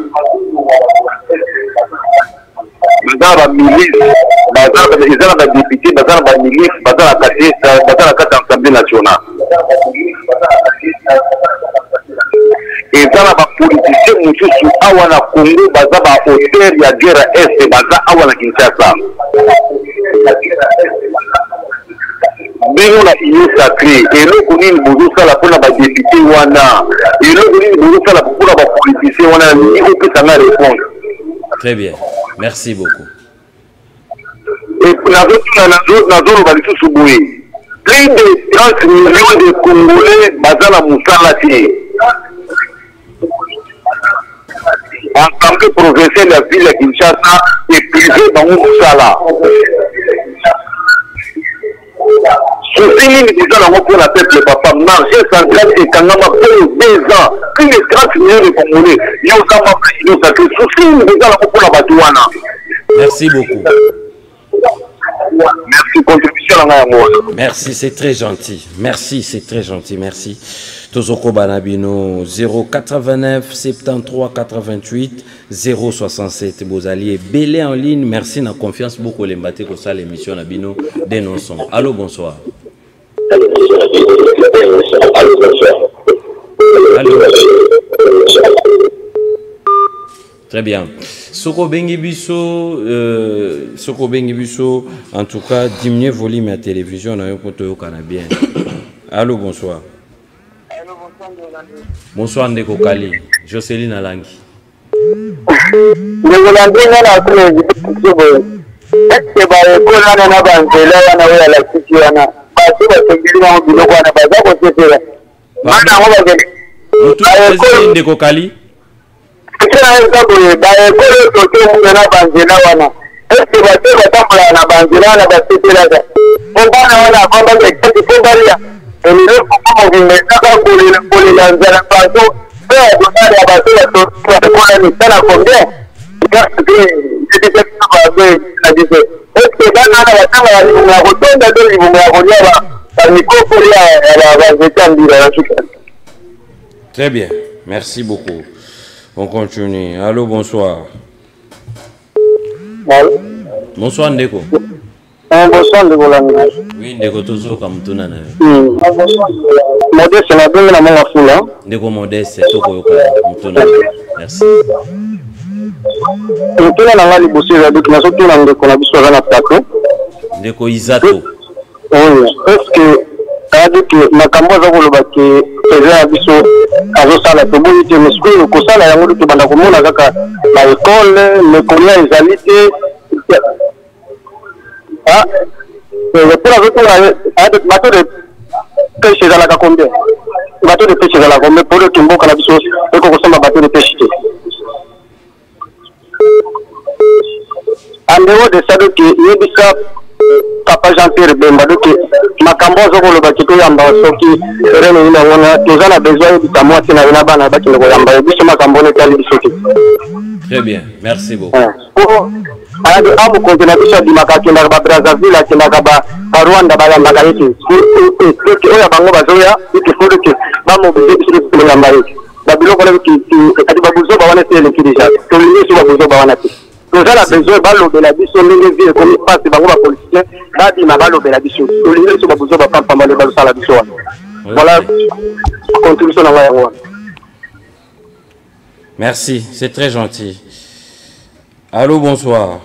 Baza na milice, baza na badepute, baza na bamilice, baza na kati ya Assemblée nationale. Eza na bapoliticien mosusu awa na Congo baza ba auteur ya guerre este baza awa na Kinshasa. Bino na Ilio Sacré eloko nini bozosala mpona badepute wana eloko nini bozosala mpona bapoliticien wana ni opesanga réponse. Très bien, merci beaucoup. nazoloba lisusu boye plus de 30 millions de Congolais baza na mosala te. Assemblée provinciale ya ville ya Kinshasa eprive bango mosala. Souci nini déjà nango mpona peuple papa marché central ekangama mpe 2 ans plus de 30 millions de Congolais yo oza membre Ilio Sacré. Souci nini déjà nango mpona bato wana. Merci beaucoup. Merci, contribution Merci, c'est très gentil. Merci, c'est très gentil. Merci. Tozoko Banabino 089 73 88 067. Bozali Belé en ligne. Merci, na confiance beaucoup les mbaté ko ça l'émission Nabino dénonçons. Allô, bonsoir. Allô. Très bien. Soko Bengi Bisso, en tout cas, diminuer le volume à la télévision, on a un côté au Canadien. Allô, bonsoir. Bonsoir, Ndeko Kali. Jocelyne Alangi. Ndeko Kali. Très bien, merci beaucoup. On continue. Allô, bonsoir. Allô? Bonsoir, Ndeko. Bonsoir, Ndeko. Oui, Ndeko, toujours comme tout le monde. Modeste, la bonne maman foule. Ndeko Modeste, tout le monde. Merci. Tout le monde a libossé, il a dit que nous sommes tous les Ndeko, nous sommes plateau. Ndeko Isato. Oui, est-ce que c'est-à-dire que makambo za koloba ke président biso azosala to boni te mesiko kosala yango to banda komona kaka na école l'école ezali te ah pour la retour avec bateau de pêche ezalaka combien bateau de pêche ezalaka combien pour le kimboka na biso eko kosamba bateau de pêche te en dehors de ça donc yebisa Papa Jean-Pierre Bemba donc makambo zokoloba kito yamba soki reno ina ngona tozana besoin de moi tina ina bana ba kilo yamba biso makambo ne tali bisoki. Très bien, merci beaucoup. Ado amu kontena biso di makakenda ba Brazzaville akenda ba Rwanda ba yamba kayiti ki oya bango bazoya ki fodo ki ba mo biso biso yamba yiki ba biloko le ki ati ba buzo ba wana tele ki deja to ni so ba buzo ba wana ti nous avons besoin de la biso de comme passe les politiciens la biso voilà contribution dans la. Merci, c'est très gentil. Allô, bonsoir.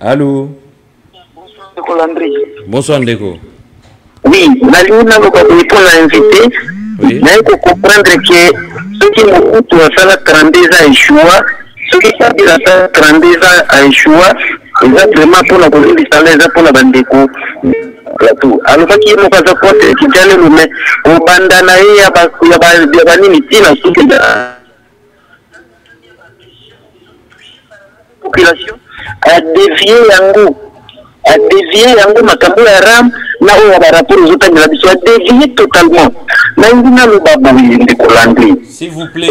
Allô. Bonsoir Ndeko. Oui, la ligne pour l'invité. Oui. Mais il faut comprendre que ceux qui ont 32 ans à échouer, ceux qui ont 32 ans à échouer, exactement pour la police du salaire, pour la bande de coups. Alors, qui est mon cas de côté, qui est le mais au bandana, il y a des animités dans toute la population, à dévier Yango. À dévier Yango, Makambo, Ram, là où on va rapporter aux autres de la mission, à dévier totalement. S'il vous plaît,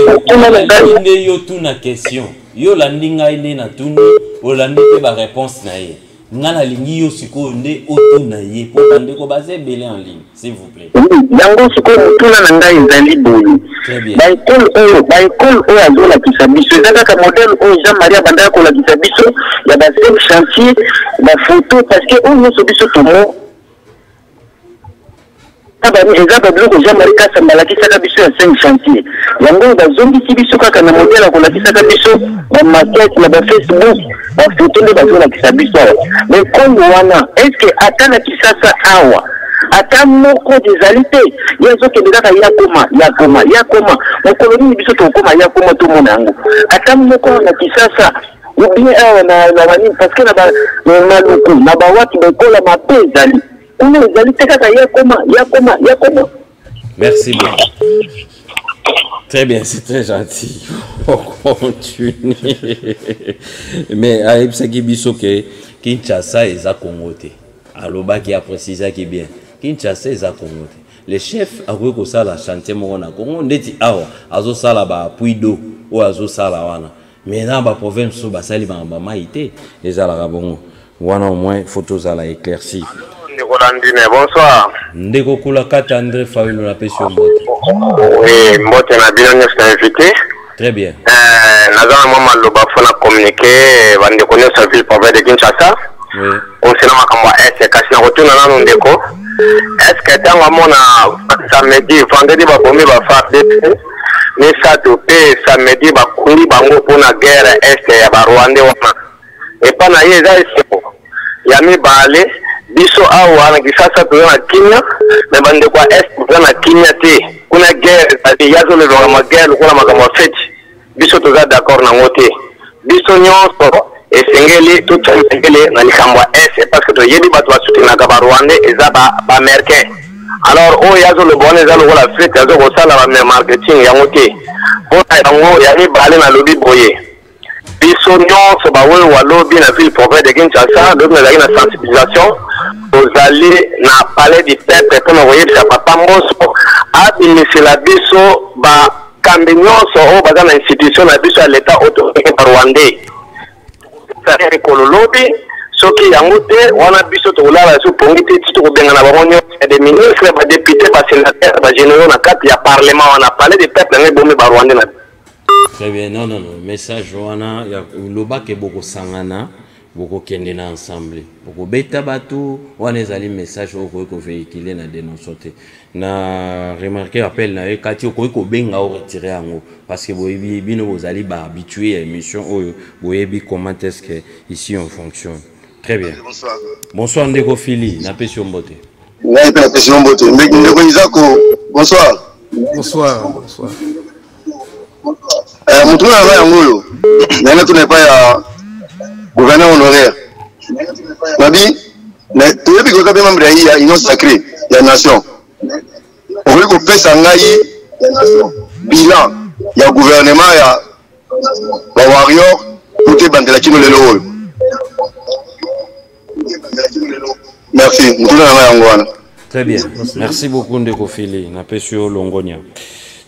yo tout na question. Yo landinga ine na tuni, o landite ba réponse na ye. Ngala lingi yo siko nde auto na ye pour bande ko basé belé en ligne, s'il vous plaît. Yango siko tuna na ngai ezali boyi. Très bien. Ba école o azola kisabiso, ezaka ka modèle o Jean Maria Bandaya ko la kisabiso, ya ba chef chantier, ba photo parce que on no sobiso tomo. Exemple de Jean-Marie Kassambala qui s'est habitué à 5 chantiers. Yango da zombi kibiso kaka na modèle ko la qui s'est habitué à maquette na Facebook, ba photo de bazo la qui s'est habitué. Mais comme wana, est-ce que atana kisasa awa ata moko desalité yazo ke ndaka ya koma na koloni biso to koma ya koma to mona yango ata moko na kisasa ou bien awa na bani parce que na ba maluku na ba watu ba kola mapezali. Merci beaucoup. Très bien, c'est très gentil. On continue. Mais Aïb Sakibiso Kinshasa est à Congoté. Alors, qui a précisé qui bien. Kinshasa est à Congoté. Les chefs a vu que ça la chantier Morona Congo, on dit Azo Salaba, Puido, ou Azo Salawana. Mais dans la province, Basali Maïté, les Arabons. wana au moins photos à la éclairci. Bonsoir. Ndeko kula kata André Fawilo la pêche mbote. Oui, mbote na bino nyos na invité. Très bien. Nazana mama loba fona communiquer bande connaître sa ville province de Kinshasa. Oui. On sait comment est-ce que si on retourne dans ndeko. Est-ce que tant mona samedi vendredi ba bombe ba faire mais ça topé samedi ba kuli bango pona guerre est ya ba Rwanda wana. Et pas na yeza c'est ya mi balé biso awa na kisasa tuna Kenya na bande kwa est tuna Kenya te kuna guerre ati yazo le ma guerre kuna makama feti biso toza d'accord na ngote biso nyonso esengeli tout esengeli na likambwa est parce que to yebi bato ba soutenir na Rwanda eza ba américain alors o yazo le bon eza le la feti yazo ko sala ba marketing ya ngote pona yango ya mi balé na lobi boye biso nyonso bawe wa lobby na ville province de Kinshasa donc na la sensibilisation aux alliés na palais du peuple pour envoyer sa papa Mboso abimisi la biso ba kambi nyonso o baza na institution na biso ya l'état autorisé par rwandais c'est ko lobby soki yango te wana biso to la so pongi te to ko benga na bango nyonso des ministres ba députés ba sénateurs ba généraux na kati ya parlement wana palais du peuple na bombe ba rwandais na. Très bien, non, message Joana, loba ke boko sangana, boko kendena ensemble. Boko beta batu, wana ezali message oko ko véhiculer na dénoncer. Na remarquer appel na kati oko ko benga o retirer yango parce que boyebi bino bozali ba habitué à émission oyo, boyebi comment est-ce que ici on fonctionne. Très bien. Bonsoir. Bonsoir Ndeko Fili, na pesi mbote. Na pesi mbote. Ndeko Isako, bonsoir. Bonsoir, bonsoir. Moutouna na ngolo nana tu n'est pas ya gouverneur honoraire nabi na toyebi ko kabe membre ya union sacrée ya nation on veut ko pesa ngai bilan ya gouvernement ya ba warrior côté bandela kino lelo oyo merci moutouna na ngwana. Très bien, merci beaucoup Ndeko Fili na pesio longonia.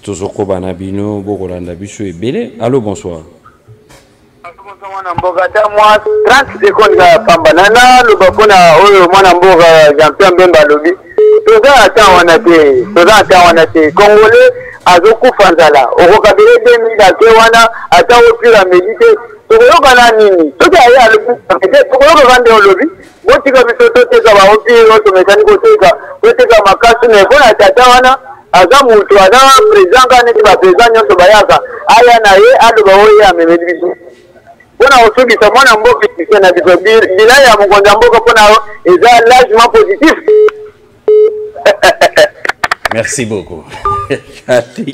Tozoko banabino bokolanda biso ebele. Allô, bonsoir. Mwana mboga ta mwa 30 secondes ya pambanana lo bakona oyo mwana mboga Jean-Pierre Mbemba lobi toza ata wana te congolais azokufa nzala okokabile 2000 ate wana ata opira medite tokoyoka na nini toza ya lobi tokoyoka kande olobi botika biso toteka ba opira tomekani koteka makasi na bona tata wana aza mutu aza président kaneti ba président nyonso bayaka aya na ye aloba oyo amemeli biso mpona kosukisa mwana mboka ekise na biso bilan ya mokonzi ya mboka mpona eza largement positif. Merci beaucoup.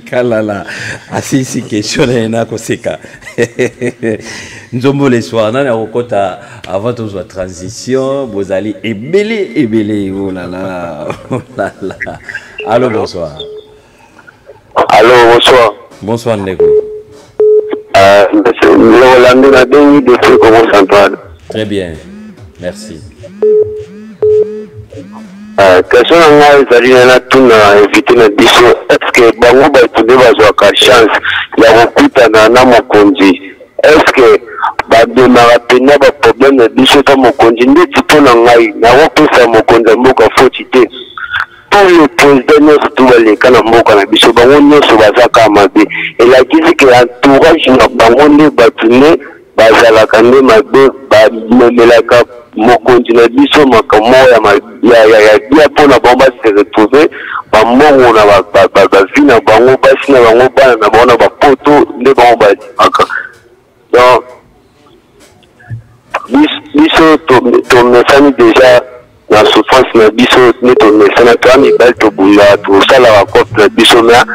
Kalala. Asisi question na koseka. Nzombo le soir na okota avant toute transition, bozali ebele oh là là. Oh là là. Allô, bonsoir. Allô, bonsoir. Bonsoir Ndeko. Très bien. Merci. Question na ezali na tuna éviter na biso est-ce que bango ba tude bazwaka chance ya kokutana na mokonzi est-ce que bademara pena ba problème na biso ta mokonzi ndeti mpona ngai na kopesa mokonzi ya mboka foti te pour le président nyonso to baleka na mboka na biso bango nyonso bazaka mabe elakisi ke entourage na bango nde bato nde bazalaka nde mabe bamemelaka mokonzi na biso makambo ya bia mpona bango basi retrouve bambongo na bavi na bango basi na bango bana na bango na bapoto nde bango balimaka donc biso tomesani déjà na souffrance na biso nde tomesana toya mibali tobunda tosalaka cope na biso na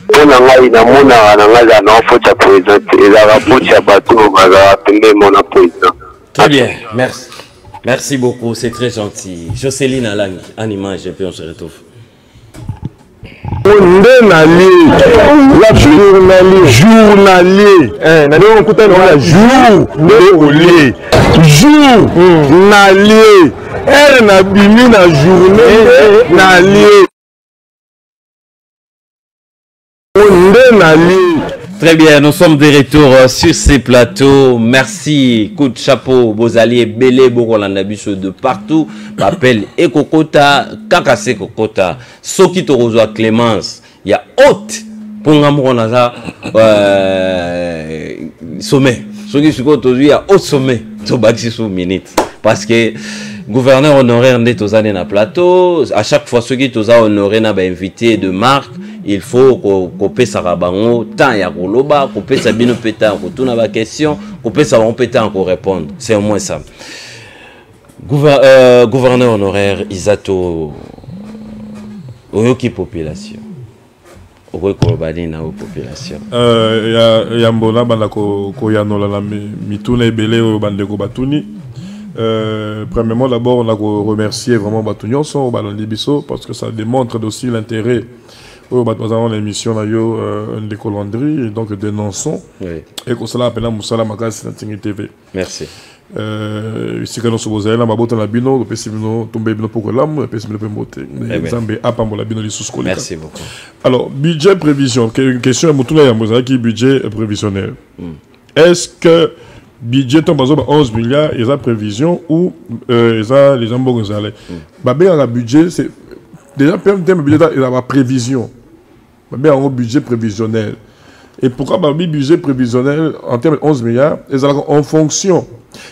mpona ngai namonaka na ngai ezala na ofoti ya président ezalaka foti ya bato bazalaka pembeni na président. Très bien, merci. Merci beaucoup, c'est très gentil. Jocelyne Alangi, en image, et puis on se retrouve. Journalier, Très bien, nous sommes de retour sur ces plateaux. Merci, coup de chapeau, Bozali et Belé, Bokolanda Biso de partout. M'appelle Ekokota, Kakase Kokota, Soki Torozoa Clémence. Il y a haute pour Namouranaza sommet. Soki Sukoto, il y a haut sommet. Tobaki sous minute. Parce que gouverneur honoraire n'est aux années na plateau. À chaque fois, ceux qui sont honorés n'a pas invité de marque. Il faut qu'on paie sa rabango, tant ya koloba, qu'on paie sa bino pétan, qu'on tourne la question, qu'on paie sa bon pétan, qu'on répondre. C'est au moins ça. Gouverneur honoraire, Isato, Oyoki population. Oyoki kolobani na population. Yambona banda ko yanola la mituna ebele o bande ko batuni. Premièrement, d'abord, on a remercié vraiment Batunion, son ballon Libiso, parce que ça démontre aussi l'intérêt. Nous avons l'émission de Colandry, donc de Nanson. Oui. Et que cela appelle Moussala Makas TV. Merci. Si nous sommes là, nous avons bino, merci beaucoup. Alors, budget prévision. Une question à qui budget prévisionnel. Est-ce que budget tombe à 11 milliards, il y a prévision ou il y a les gens qui ont un budget, c'est déjà, il y a prévision. Il y a un budget prévisionnel. Et pourquoi un budget prévisionnel en termes de 11 milliards? En fonction.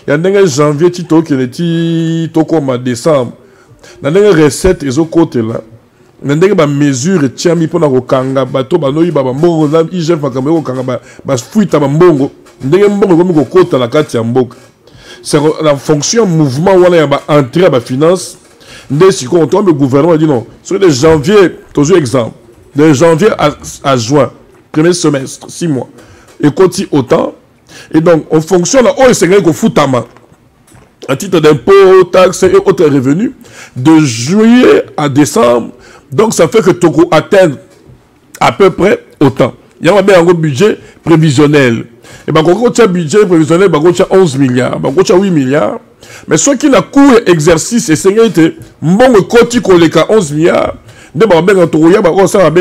Il y a un janvier, qui est comme décembre. Il y a une recette, ils ont côté là. Il y a une mesure, qui est pour le kanga, bateau, banoï, babambongo, IGF, bakamero, kanga, fuite, babambongo. Il y a un bongo comme côté la carte yambok. C'est la fonction mouvement où il y a entrée à la finance. Le gouvernement a dit non. Sur de janvier, toujours exemple, de janvier à juin, premier semestre, 6 mois, et continue autant. Et donc, on fonctionne là, on est qu'on fout à main. À titre d'impôt, taxes et autres revenus, de juillet à décembre. Donc, ça fait que Togo atteint à peu près autant. Il y a un budget prévisionnel. Et bien, quand on a un budget prévisionnel, on a 11 milliards, on a 8 milliards. Mais ceux qui ont cours exercice et c'est bon côté collecte 11 milliards de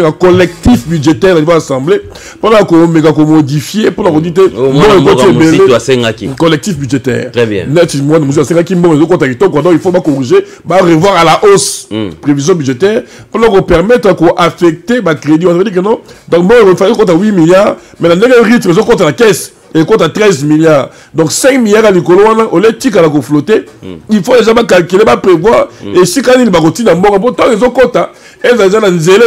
un collectif budgétaire va assembler pendant qu'on modifie pour la dire collectif budgétaire. Très bien. Il faut corriger, revoir à la hausse prévision budgétaire pour leur permettre d'affecter le crédit. On veut dire que non. Donc il faut compter 8 milliards, mais dans le rythme, ils ont compté la caisse. Et compte à 13 milliards. Donc 5 milliards à l'école, on est tic à la flotter. Il faut déjà calculer, prévoir. Et si quand il va continuer à mort, pourtant ils ont compte. Elles ont les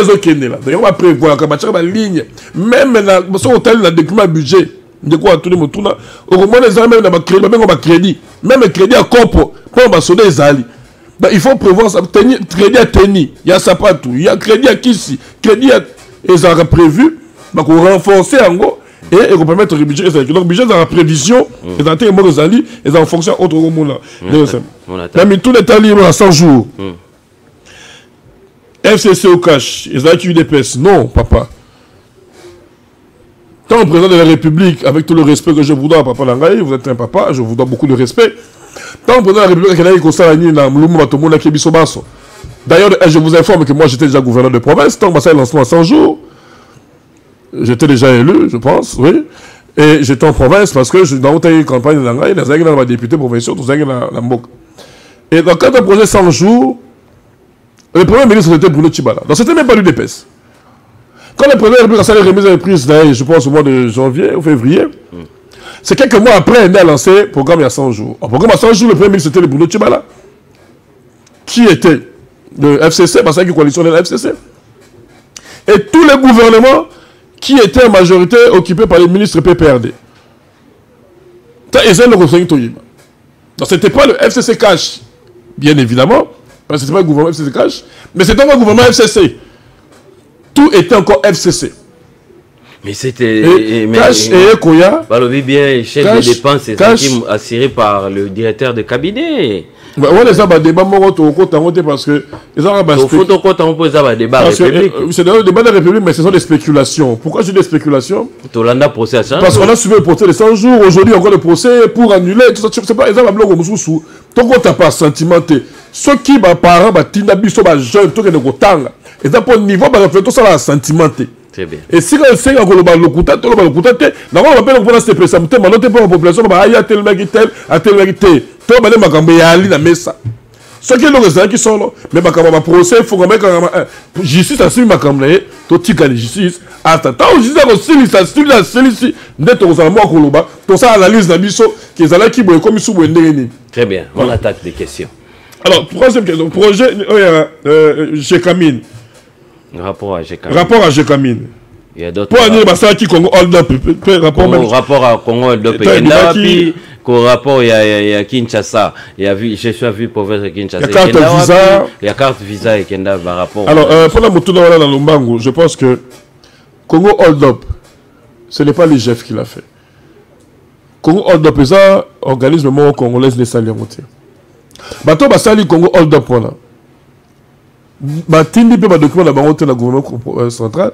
autres là. Donc on va prévoir quand on va ligne. Même si on a le document budget, de quoi tout le monde tourne. Au moins les gens même dans le crédit. Même le crédit à corpo pour on sonner les alliés. Il faut prévoir ça. Crédit à tenir. Il y a ça partout. Il y a crédit à qui ici. Crédit à. Ils ont prévu. Donc on renforcer en gros. Et on permettre le budget. Donc, le budget dans la prévision, et dans les mots alliés, et en fonction autre monde là. Mais tous les temps libres à 100 jours. FCC au cash, ils ont eu des pièces. Non, papa. Tant le président de la République, avec tout le respect que je vous dois, papa Langaï, vous êtes un papa, je vous dois beaucoup de respect. Tant le président de la République, d'ailleurs, je vous informe que moi j'étais déjà gouverneur de province, tant que ça lancement à 100 jours. J'étais déjà élu, je pense, oui. Et j'étais en province parce que dans une campagne de Langaï, les gens ont député provinciaux, tous les gens la MOC. Et dans le projet 100 jours, le premier ministre était Bruno Tshibala. Donc c'était même pas l'UDPS. Quand le premier ministre a remis la prise, je pense au mois de janvier ou février, c'est quelques mois après, il a lancé le programme il y a 100 jours. En programme à 100 jours, le premier ministre était le Bruno Tshibala, qui était le FCC, parce qu'il y a une coalition de la FCC. Et tous les gouvernements qui étaient en majorité occupés par les ministres PPRD. Donc ce n'était pas le FCC Cash, bien évidemment, parce que ce n'était pas le gouvernement FCC Cash, mais c'était un gouvernement FCC. Tout était encore FCC. Mais c'était... Cash et Koya... bien, chef de dépenses, c'est assuré par le directeur de cabinet. Oui, les abats débat parce que les arabes c'est le débat de la République, mais ce sont des spéculations. Pourquoi je dis des spéculations? Parce qu'on a suivi le procès de 100 jours, aujourd'hui encore le procès pour annuler, tout ça, c'est pas les arabes blancs comme sous. Tant qu'on t'a pas sentimenté, ceux qui parents tinda biso ba jeune, tout que de gotanga, et d'un point de niveau ba réfléchir ça la sentimenté. Très bien. Et si c'est un global locuta, tout le monde locuta, d'abord on appelle pour cette personne, mais non pas la population, bah il y a tel mec tel, à tel mec tel. Tout le monde est makambe ya ali na mesa. Ce qui est le résultat qui sont là, mais makambe ma procès, faut que justice a suivi makambe, tout tika de justice. Attends, justice a suivi ça, suivi la celle-ci, net aux allemands koloba, tout ça analyse la biso, qui est là qui boit comme sous bendeni. Très bien. On attaque des questions. Alors troisième question, projet Gécamine. Rapport à Gécamine. Rapport à Gécamine. Il y a d'autres. Pour aller à qui Congo hold up, rapport à Congo hold up. Puis qu'au rapport il y a Kinshasa, il y a vu, je suis vu pour Kinshasa. Il y a carte visa. Il y a carte visa et Kenda par rapport. Alors pour la moto dans Lombango, je pense que Congo hold up, ce n'est pas l'IGF qui l'a fait. Congo hold up, c'est un organisme congolais de Saliangoté. Bato basali Congo hold up là. Batindi peut document la barote la gouvernement central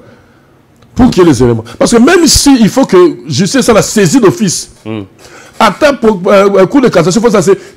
pour qu'il y ait les éléments. Parce que même si il faut que je sais ça la saisie d'office. Attends pour un coup de cassation,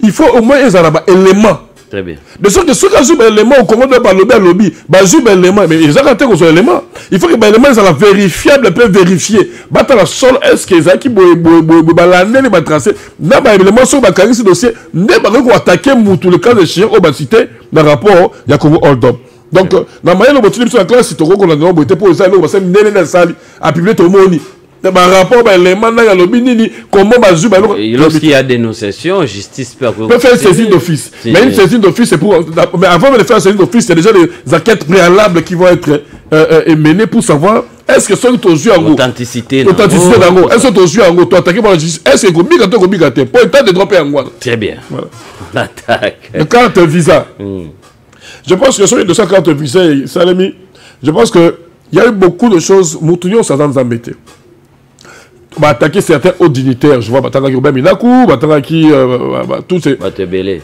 il faut au moins des éléments. Très bien. De sorte que ceux qui ont des éléments au Congo de lobby, des éléments, mais ils ont raté aux éléments. Il faut que les éléments soient vérifiables, peuvent vérifier. Battre la sol, est-ce qu'ils ont qui l'année les tracé. N'a pas éléments sur le carré ce dossier. N'est pas qu'on attaquer tout le cas de chien au bas cité dans le rapport, il y a Congo hold up. Donc, dans la manière dont on a classe, c'est qu'on a été pour ça, on va mener salle à publier tout le monde. Rapport, lorsqu'il y a dénonciation, justice peut faire une saisine d'office. Mais une saisine d'office, c'est pour. Mais avant de faire une saisine d'office, il y a déjà des enquêtes préalables qui vont être menées pour savoir est-ce que c'est aux yeux en gros. Authenticité d'ango. Est-ce que c'est aux yeux en gros. Tu attaques par la justice. Est-ce que c'est obligatoire pour le temps de dropper en gros. Très bien. Voilà. On attaque. Le carte visa. Je pense que sur les 200 cartes visa, Salemi, je pense qu'il y a eu beaucoup de choses. Moutouillon, ça va nous embêter. Va attaquer certains hauts dignitaires, je vois Batanga Robert Minakou, Batanga qui tous ces Batebele.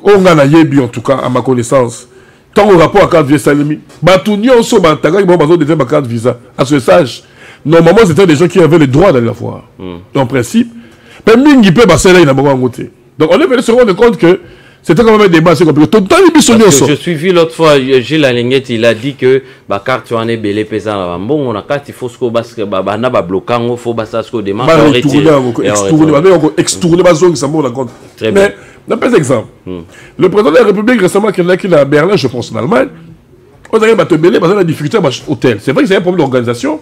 On a yebi en tout cas à ma connaissance. Tant au rapport à carte visa Salemi, Batounion so Batanga qui vont besoin de carte visa. À ce stage, normalement c'était des gens qui avaient le droit d'aller la voir. En principe, mais mingi peut passer là il n'a pas côté. Donc on est venu se rendre compte que c'était quand même un débat assez compliqué. Je suis vu l'autre fois, Gilles Alinguette, il a dit que la carte tu en es belé pesant. Bon, on a carte, il faut ce qu'on basse, n'a pas bloquant, il faut basser ce qu'on demande. Extourner ma zone, ça me rend compte. Mais, un peu d'exemple. Le président de la République, récemment, qui est à Berlin, je pense, en Allemagne, on arrive à te belé, parce qu'on a des difficultés à l'hôtel. C'est vrai que c'est un problème d'organisation.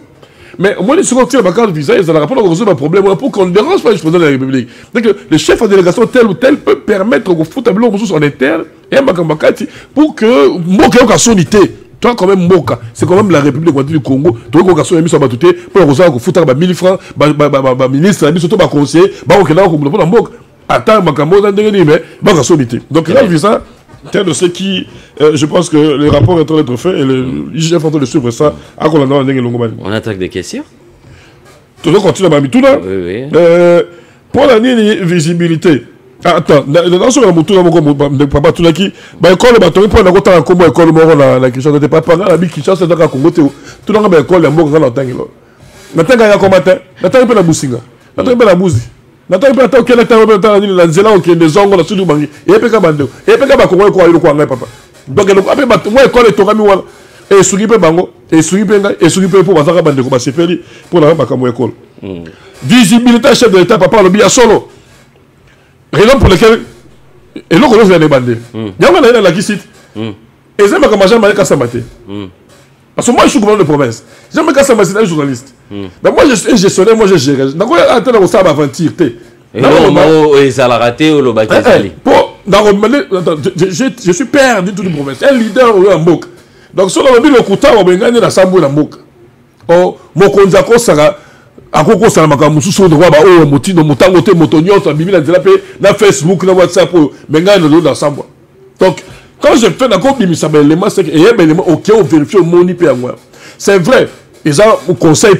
Mais au moins, les secondes tirs, ma carte visa, ils ont rapport à résoudre un problème pour qu'on ne dérange pas le président de la République. Donc, le chef de délégation tel ou tel peut permettre au foot à l'eau ressources en interne et un makambakati pour que Moka ait son unité. Toi, quand même, Moka, c'est quand même la République du Congo. Toi, quand on a mis son batouté, pour le ressources, foot à 1000 francs, ministre, surtout conseiller, pour la Moka. Attends, Makambo, mais son unité. Donc, là, vu ça. C'est de ce qui, je pense que le rapport est en train d'être fait et l'IGF est en train de suivre ça. On attaque des questions. Toujours continuer à tout là. Oui. Pour la visibilité. Attends, dans ce moment, papa tout là qui, école, pour la côte en combo, école, la question de papa, la bille qui chasse dans la Congo, tout le monde, école, la mort, dans l'entendre. Maintenant, il y a combattant, maintenant, il y a la boussinga, maintenant, il y a la bousie. Nathan peut attendre qu'elle est la zéla ou qu'il des ongles sur le banc. Et puis, Kabando. Et puis, Kabako, quoi, le coin, papa. Donc, après, moi, école est Torami, et Suripe Bango, et Suripe pour Bazara Bande, comme c'est fait pour la Bakamu école. Visibilité chef de l'État, papa, le bien solo. Raison pour laquelle, et l'on connaît les bandés. Il y a un la qui cite. Et ça m'a comme Jean-Marie Kassamate. Parce que moi, je suis gouverneur de province. J'aime que ça m'a un journaliste. Mais moi, je suis un gestionnaire, moi, je gère. Donc, on a attendre ça aventure. Et ça l'a raté ou le bâtiment. Je suis père de toute une province. Un leader ou un mouk. Donc, si on a mis le couteau, on va gagner la sambo la mouk. Oh, mon konzako sera. Akoko sera ma kamusu so de roi ba oh motino motango te motonyo ta bibi na nzela na Facebook na WhatsApp mais ngana le dans sambo. Donc quand je fais la copie, c'est un élément auquel on vérifie au moni et à moi. C'est vrai, ils ont un conseil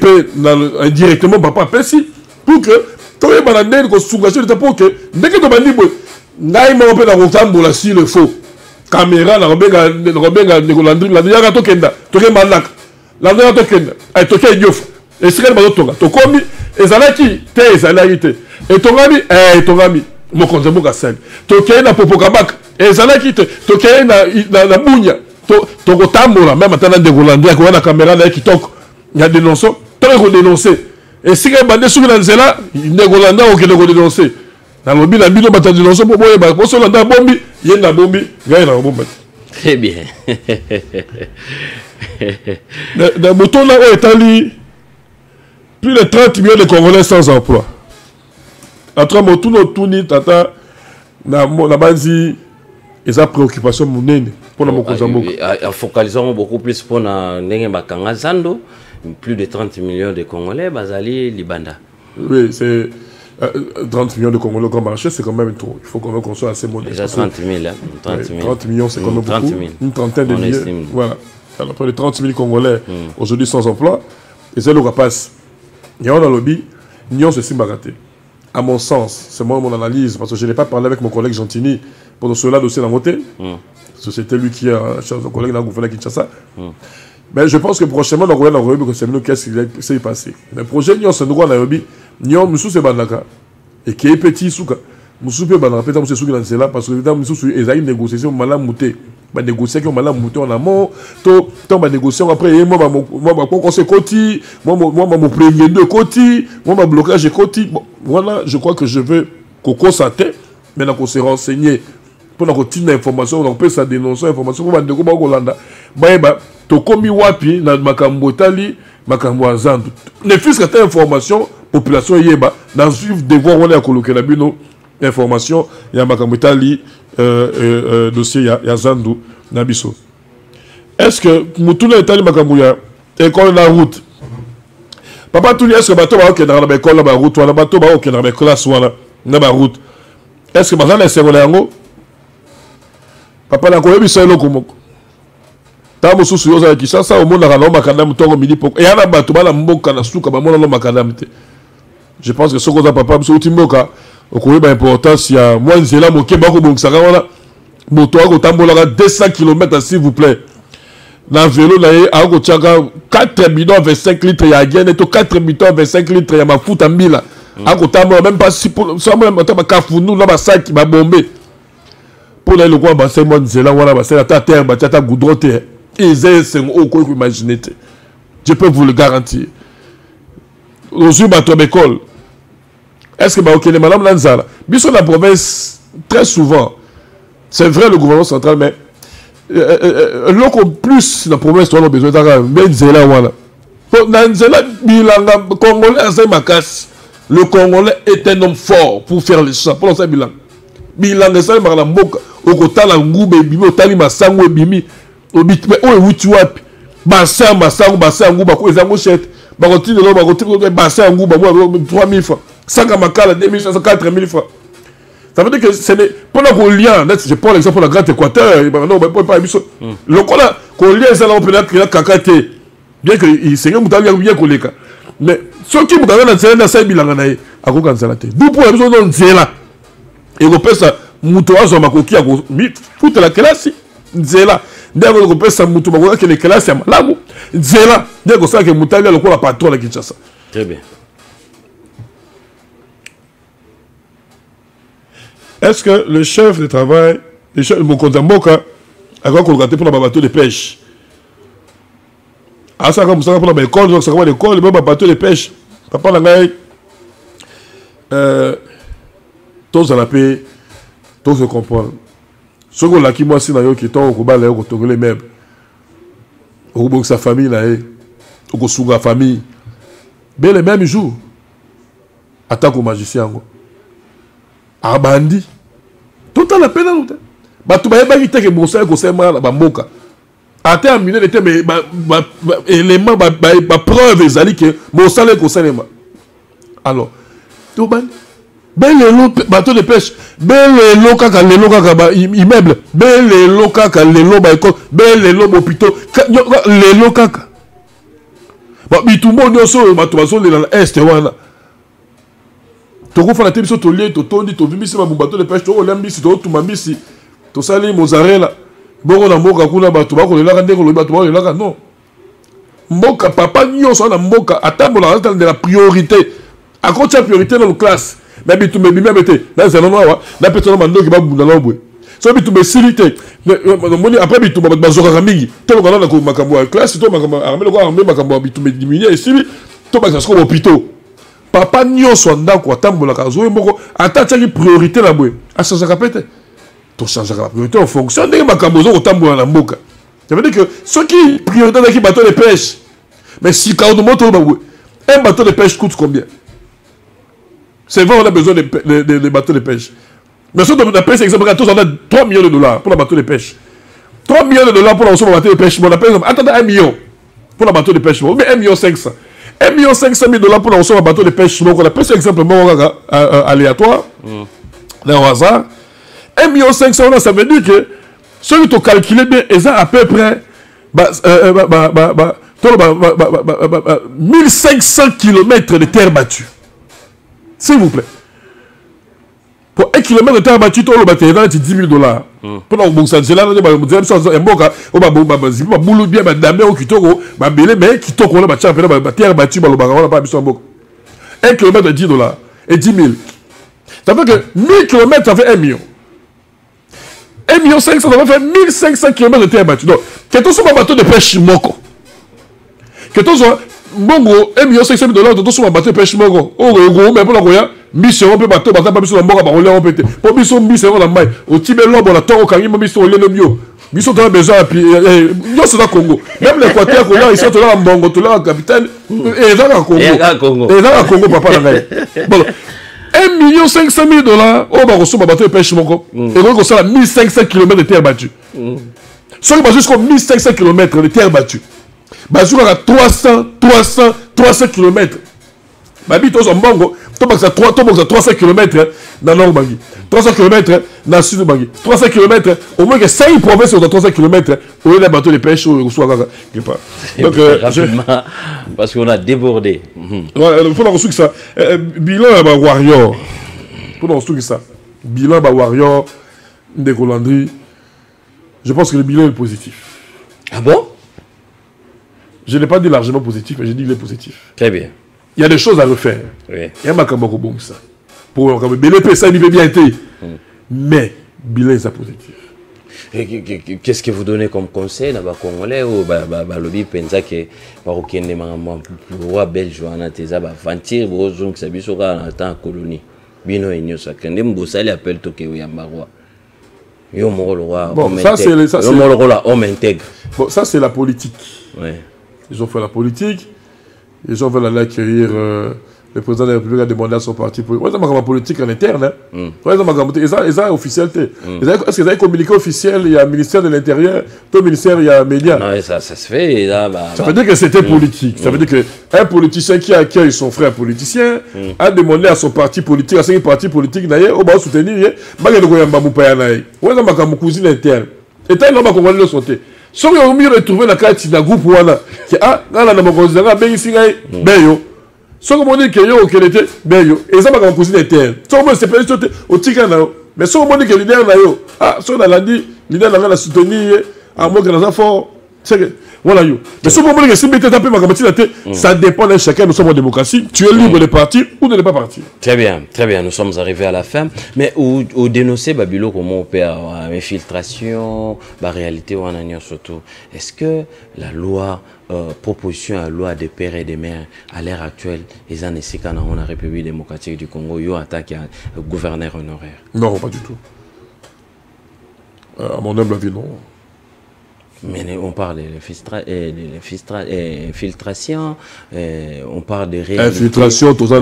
indirectement, papa, Pessi, pour que tout le monde ait soulagé pour que dès que tu m'as dit, naïma on peut la rotambola si le faux. Caméra, la robéga, Nicolandri, la dernière tokenda, toké malak, la dernière tokenda, et toké idiof, et c'est le toga, tokomi, et zalaki, te, zalaki, et togami, mon conseil, mon gassel, toké na popokabak. Et ça là qui te toqué na bunya tokotambola même atana de Hollande ko na caméra na kitoko ya dénoncer to ko dénoncer et si ka bande soki na nzela de Hollande o ke ko dénoncer na lobi na bino bata dénoncer bo boye ba ko so na bombi yenda bombi ngai na bombi. Très bien. Dans moto là au Italie plus de 30 millions de Congolais sans emploi. Entre moto no tuni tata na base et sa préoccupation monene pour la Mokozamboka. Focalisons beaucoup plus pour na ndenge bakanga zando, plus de 30 millions de Congolais bazali libanda. Oui, c'est 30 millions de Congolais comme marché, c'est quand même trop. Il faut quand même qu'on soit assez modeste. Déjà 30 000, hein? 30 millions, c'est quand même beaucoup. Une trentaine de milliers. Voilà. Alors, près de 30 000 Congolais aujourd'hui sans emploi. Et c'est le rapace. Il y a un lobby, Nyon se simbagaté. À mon sens, c'est moi mon analyse, parce que je n'ai pas parlé avec mon collègue Gentini pour cela dossier dans côté. C'était lui qui a son collègue dans le gouvernement Kinshasa. Mais je pense que prochainement, dans le gouvernement, qu'est-ce qui s'est passé. Le projet Nyon, c'est nous Nairobi. Nyon, nous sommes bandaka. Et qui est petit, souka. Nous sommes bandaka. Peut-être que nous sommes là parce que nous sommes une négociation malade moutée. Ba négocier qui malade moutée en amont. Tant ba négociation après moi conseil côté, moi mon premier de côté, moi ma blocage de côté. Voilà, je crois que je veux qu'on constate, maintenant qu'on s'est renseigné pour qu'on tire l'information, on peut ça dénoncer l'information pour bandeko ba Hollanda. Ba to komi wapi na makambo tali makambo azandu. Ne fût-ce que cette information population yeba dans suivre devoir on a coloquer la bino information ya makambo tali dossier ya zandu na biso. Est-ce que mutuna etali makambo ya école la route? Papa tout est-ce que bateau ba okenda na école la route wala bateau ba okenda na classe wala na ba route? Est-ce que bazana secondaire yango? Papa na koyebi sa eloko moko. Ta mosusu yoza Kinshasa omona kana makanda mutongo midi poko. E yana bato bala mboka na suka ba mona no makanda mte. Je pense que ce qu'on a papa monsieur Timboka okoyeba importance ya mwanzela moke bako bongsaka wana moto akotambola 200 km s'il vous plaît. Na vélo na ye akotiaka 4 bidons 25 litres ya gene to 4 bidons 25 litres ya mafuta mbila. Akotambola même pas si pour ça même ta kafunu na ba sac ba bombe. Pour le quoi ba c'est mwanzela wana ba c'est ta terre ba ta goudron terre. Ils c'est oko imaginer. Je peux vous le garantir. Aujourd'hui bateau d'école. Est-ce que ok les madame Lanzala biso la province très souvent c'est vrai le gouvernement central mais l'autre plus la province on a besoin d'avoir benzela wala Lanzala bilanga congolais c'est makas le congolais est un homme fort pour faire les champs pour ça bilanga ça la mboka okotala ngube bimi otali masango bimi obitme o wuti wapi basa nguba ko ezango chete bakotine lo bakotine basa nguba 3000 francs 5 makala 2500 4000 francs. Ça veut dire que c'est pendant qu'on lien, je prends l'exemple pour la Grande Équateur, non pas le cola qu'on lien ça là on peut dire que kakate bien que il seigneur mutali bien koleka. Mais ceux qui mutali na tsena ça bilanga na ye akokanza la te. D'où pour besoin de nzela. Et on peut ça muto azo makoki ako toute la classe nzela. Ndeko ko pesa muto makoki que les classes ya malamu. Nzela ndeko ça que mutali le kola patron la Kinshasa. Très bien. Est-ce que le chef de travail, le chef de Mokozamboka, a quoi qu'on pour la bateau de pêche? Ah, ça comme ça pour l'école, ça comme l'école, le bateau de pêche. Papa n'a tous à la paix, tous se comprennent. Ce qu'on a qui moi si n'a qui tombe au bas là, au les meubles, au bout de sa famille là, au sous la famille. Mais le même jour, attaque au magicien. Abandi total la peine l'autre bato ba yeba que bossa ko sema la bamboka ate amine était mais élément ba preuve ezali que bossa le ko sema alors to ban bel bateau de pêche bel kaka lelo kaka ba immeuble bel kaka lelo ba école bel hôpital lelo kaka ba bitumbo nyoso bato baso le na est wana toko fana te biso tolie totondi tovimisi bateau de pêche to olambisi to tumambisi to sali mozzarella boko na mboka kuna bato bakolelaka ndeko lobi bato bakolelaka non mboka papa nyonso na mboka atambola de la priorité akotia priorité dans la classe na bitumbe bimebe te na zelo noa na petolo mandoki babunda lobwe so bitumba silité après bitumba bazoka mingi to ko na ko makambo classe to makambo armé ko armé makambo bitumba diminuer et sili to ba ko hôpital papa nyonso ndako atambola ka zo moko atatiaki priorité la boy a changer kapete to changer la priorité en fonction de makambo zo tambola na mboka. Ça veut dire que ceux qui priorité qui bateau de pêche mais si quand on monte un bateau de pêche coûte combien? C'est vrai, on a besoin de bateaux de pêche. Mais si on a pêche, exemple, on a 3 millions de dollars pour le bateau de pêche. 3 millions de dollars pour le bateau de pêche. On a par exemple, attendez 1 million pour le bateau de pêche. Mais 1 million 500. 1 million 500 000 dollars pour le bateau de pêche. Donc on a pêché simplement aléatoire, au hasard. 1 million 500 000, ça veut dire que ceux qui ont calculé bien, ils ont à peu près 1500 km de terre battue. S'il vous plaît. Pour 1 km de terre battue, tu as 10 000 dollars. Pour le bon sens, c'est là, on a un kilomètre de 10 dollars et 10 000. Ça fait que 1000 km, ça fait 1 million. 1 million 500, ça va faire 1500 km de terre battue. Donc, que tu sois un bateau de pêche moko. Que tu sois Mongo, 1 million 500 000 dollars, tu sois un bateau de pêche moko. Oh, gros, mais pour la Goya, mission, on peut bateau, bateau, bateau, on peut on peut pour mission, mission, on a maille. Au Tibet, l'homme, on a tant au Kangima, mission, on est mieux. Mission, on a besoin, puis, nous, c'est le Congo. Même l'Équateur, ils sont là en Bongo, tu l'as en capitaine, et ils sont en Congo. Et ils sont en Congo, papa, la bon. 1 500 000 dollars, on va recevoir un bateau de pêche moko. Et donc, on sera à 1500 km de terre battue. Ceux qui basent jusqu'à 1500 km de terre battue. Basent à 300 km. Babi, tous en Bongo, tu as 300 km dans le nord Bangui. 300 km dans le sud Bangui. 300 km, au moins que 5 provinces sur 300 km, où il y a un bateau de pêche, où il y a donc, parce qu'on a débordé. Il faut que ça. Bilan à Warrior. Pour que ça. Bilan à Warrior, de Colandry. Je pense que le bilan est positif. Ah bon? Je n'ai pas dit largement positif, mais j'ai dit qu'il est positif. Très bien. Il y a des choses à refaire. Oui. Il y a un macambo bon ça. Pour le BLP, ça il peut bien été. Mais bilan est positif. Qu'est-ce que vous donnez comme conseil dans les Congolais ou lobby pensa que barokende mama roi belge wana teza ba fantir bozong sabiso ka na temps colonie bino enyo sakende mbosali appelle to ke yamba roi yo mo roi bon ça c'est homme intègre. Bon ça c'est la politique. Ouais. Ils ont fait la politique. Ils ont veulent aller accueillir le président de la République a demandé à son parti politique. Ils ont ma politique en interne. Ils ont officialité. Est-ce qu'ils ont communiqué officiel? Il y a le ministère de l'Intérieur, tout le ministère, il y a les médias. Non, ça se fait. Là, ça veut dire que c'était politique. Ça veut dire qu'un politicien qui accueille son frère politicien a demandé à son parti politique, à son parti politique, d'ailleurs, on va soutenir. Il y a une cousine interne. Et il y a une santé. Si on a mieux retrouvé la carte de groupe, qui a un peu si on dit que yo était beyo et ça va cousine interne si on se fait au tika na mais si on dit que leader na yo ah si on a dit leader na la soutenir à moi que dans fort c'est voilà yo mais si on dit que si mettre taper ma camarade ça dépend de chacun. Nous sommes en démocratie, tu es libre de partir ou de ne pas partir. Très bien, nous sommes arrivés à la fin, mais au dénoncer Babilo comment on opère infiltration la réalité ou en agnon surtout, est-ce que la loi proposition à loi des pères et des mères à l'heure actuelle ils en essaient quand on a République démocratique du Congo yo attaque un gouverneur honoraire? Non, pas du tout. À mon humble avis, non. Mais on parle d'infiltration, on parle de réalité. Infiltration, tout ça,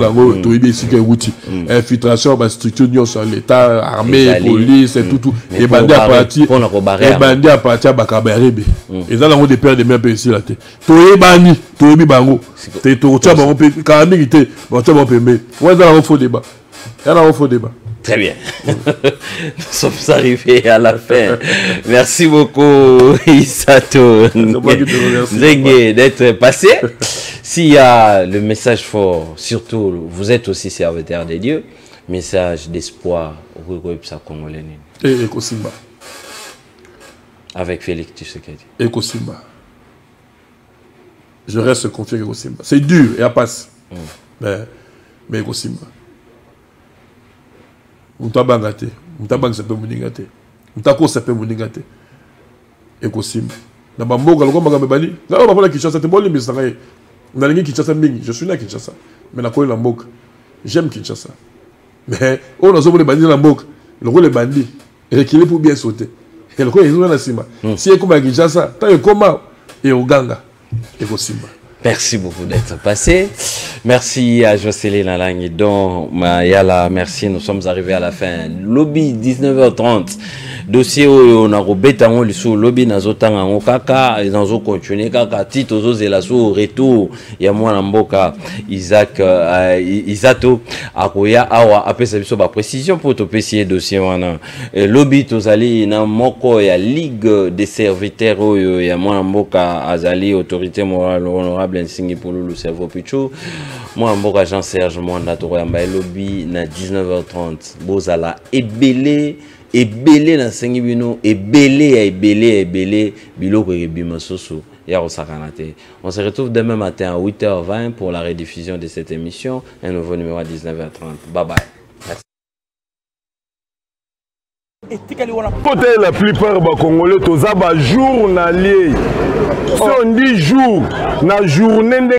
infiltration, structure sur l'État, armée, police, et tout. Les bandits à partir. Les bandits à partir à Bakabarebe. Ils ont des pères de mères ici là. Toye Bani, Toye Bibango. T'es tout, tu as un peu, quand même, tu as un peu, mais ouais, il y a un faux débat. Il y a un faux débat. Très bien. Nous sommes arrivés à la fin. Merci beaucoup, Isato d'être passé. S'il y a le message fort, surtout, vous êtes aussi serviteur de Dieu, message d'espoir au Congolais. Et Ekosimba. Avec Félix Tshisekedi. Ekosimba. Je reste confiant avec Ekosimba. C'est dur, et à passe. Mais Ekosimba. Moutabangate, Moutabang c'est pas Mouningate. ntako sape moninga te ekosimba na bamboka lokoma ka mebali na ba pona Kinshasa te boli misanga ye na lingi Kinshasa mingi je suis là Kinshasa mais na ko la mboka j'aime Kinshasa mais on a zobo les bandits na mboka le rôle les bandits reculer pour bien sauter et le ko ils ont na sima si e koma Kinshasa ta e koma et Uganda ekosimba. Merci beaucoup d'être passé. Merci à Jocelyne Alangi, dont Mayala, merci, nous sommes arrivés à la fin. Lobby 19h30. Dossier où on a robéta on le lobby nazotanga on kaka et nazo continuer kaka tito zo zelaso retour ya mwana mboka Isaac Isato akoya awa apesa biso ba précision pour to pesier dossier wana lobby tozali na moko ya ligue des serviteurs oyo ya mwana mboka azali autorité morale honorable Nsingi Polo le cerveau pichu mwana mboka Jean Serge Mwanda to yamba lobby na 19h30 bozala ebele ebele na sengi bino ebele biloko ebima soso ya rosakanate. On se retrouve demain matin à 8h20 pour la rediffusion de cette émission, un nouveau numéro à 19h30. Bye bye. Merci. Peut-être la plupart des Congolais, tous les journaliers. Si on dit jour, la journée